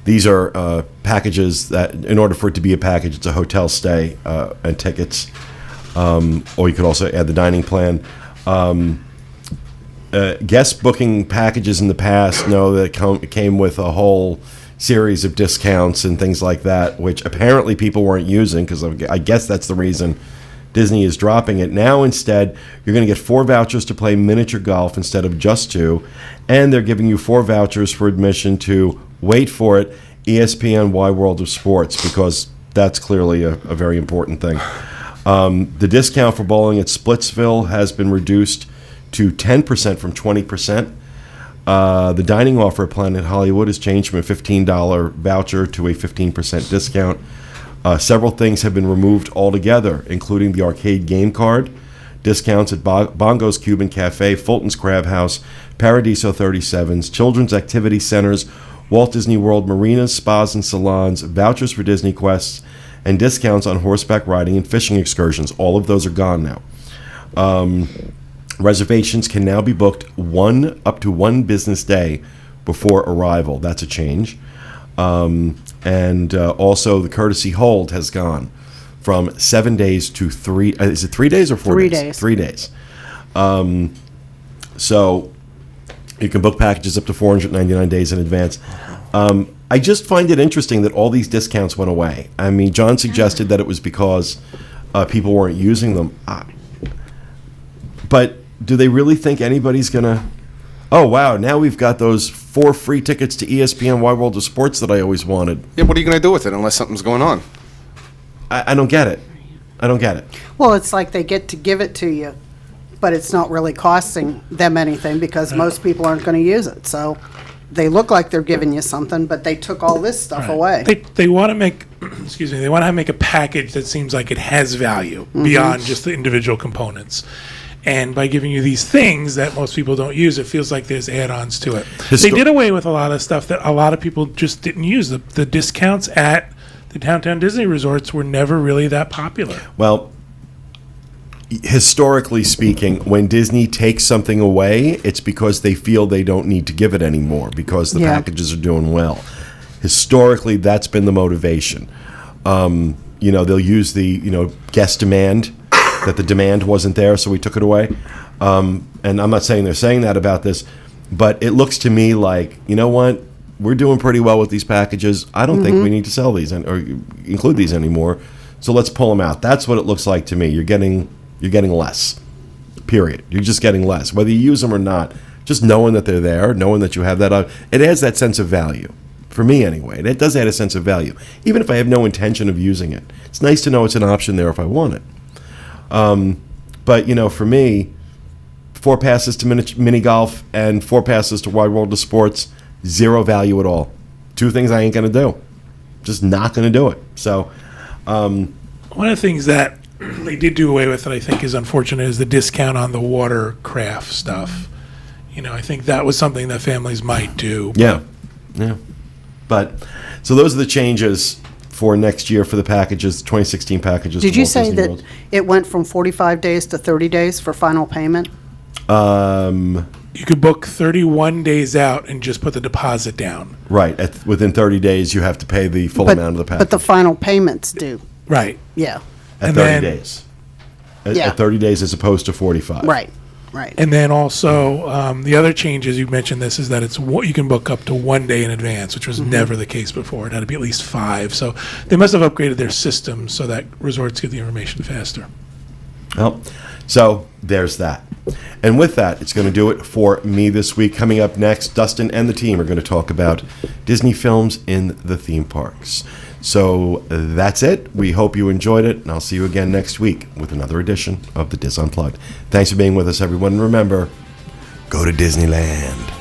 [SPEAKER 1] These are packages that, in order for it to be a package, it's a hotel stay and tickets, or you could also add the dining plan. Guest booking packages in the past know that it came with a whole series of discounts and things like that, which apparently people weren't using, because I guess that's the reason Disney is dropping it. Now instead, you're going to get 4 vouchers to play miniature golf instead of just 2, and they're giving you 4 vouchers for admission to, wait for it, ESPN Wide World of Sports, because that's clearly a very important thing. The discount for bowling at Splitsville has been reduced to 10% from 20%. The dining offer at Planet Hollywood has changed from a $15 voucher to a 15% discount. Several things have been removed altogether, including the arcade game card, discounts at Bongo's Cuban Cafe, Fulton's Crab House, Paradiso 37s, children's activity centers, Walt Disney World marinas, spas, and salons, vouchers for Disney Quests, and discounts on horseback riding and fishing excursions. All of those are gone now. Reservations can now be booked up to one business day before arrival. That's a change. And also the courtesy hold has gone from 7 days to 3. Is it 3 days or 4 days? 3 days. So you can book packages up to 499 days in advance. I just find it interesting that all these discounts went away. I mean, John suggested that it was because people weren't using them. But do they really think anybody's going to oh, wow, now we've got those 4 free tickets to ESPN Wide World of Sports that I always wanted.
[SPEAKER 2] Yeah, what are you going to do with it unless something's going on?
[SPEAKER 1] I don't get it. I don't get it.
[SPEAKER 7] Well, it's like they get to give it to you, but it's not really costing them anything because most people aren't going to use it. So they look like they're giving you something, but they took all this stuff away.
[SPEAKER 4] They want to make, excuse me, they want to make a package that seems like it has value beyond just the individual components. And by giving you these things that most people don't use, it feels like there's add-ons to it. They did away with a lot of stuff that a lot of people just didn't use. The discounts at the downtown Disney resorts were never really that popular.
[SPEAKER 1] Well, historically speaking, when Disney takes something away, it's because they feel they don't need to give it anymore because the packages are doing well. Historically, that's been the motivation. They'll use the, guest demand, that the demand wasn't there, so we took it away. And I'm not saying they're saying that about this, but it looks to me like, you know what? We're doing pretty well with these packages. I don't think we need to sell these or include these anymore. So let's pull them out. That's what it looks like to me. You're getting less. Period. You're just getting less, whether you use them or not. Just knowing that they're there, knowing that you have that, it adds that sense of value. For me, anyway, it does add a sense of value, even if I have no intention of using it. It's nice to know it's an option there if I want it. But for me, 4 passes to mini golf and 4 passes to Wide World of Sports, 0 value at all. 2 things I ain't gonna do. Just not gonna do it. So,
[SPEAKER 4] one of the things that they did do away with that I think is unfortunate is the discount on the watercraft stuff. I think that was something that families might do.
[SPEAKER 1] Yeah. But so those are the changes for next year for the packages, 2016 packages.
[SPEAKER 7] Did
[SPEAKER 1] to
[SPEAKER 7] you
[SPEAKER 1] Walt
[SPEAKER 7] say
[SPEAKER 1] Disney
[SPEAKER 7] that
[SPEAKER 1] World.
[SPEAKER 7] it went from 45 days to 30 days for final payment?
[SPEAKER 4] You could book 31 days out and just put the deposit down.
[SPEAKER 1] Right. Within 30 days, you have to pay the full amount of the package.
[SPEAKER 7] But the final payments due.
[SPEAKER 4] Right.
[SPEAKER 7] Yeah.
[SPEAKER 1] At
[SPEAKER 4] and
[SPEAKER 1] 30
[SPEAKER 4] then-
[SPEAKER 1] days.
[SPEAKER 7] Yeah.
[SPEAKER 1] At 30 days as opposed to 45.
[SPEAKER 7] Right.
[SPEAKER 4] And then also, the other changes, you mentioned this, is that you can book up to 1 day in advance, which was never the case before. It had to be at least 5. So they must have upgraded their system so that resorts get the information faster.
[SPEAKER 1] Well, so there's that. And with that, it's going to do it for me this week. Coming up next, Dustin and the team are going to talk about Disney films in the theme parks. So that's it. We hope you enjoyed it, and I'll see you again next week with another edition of the Dis Unplugged. Thanks for being with us, everyone. And remember, go to Disneyland.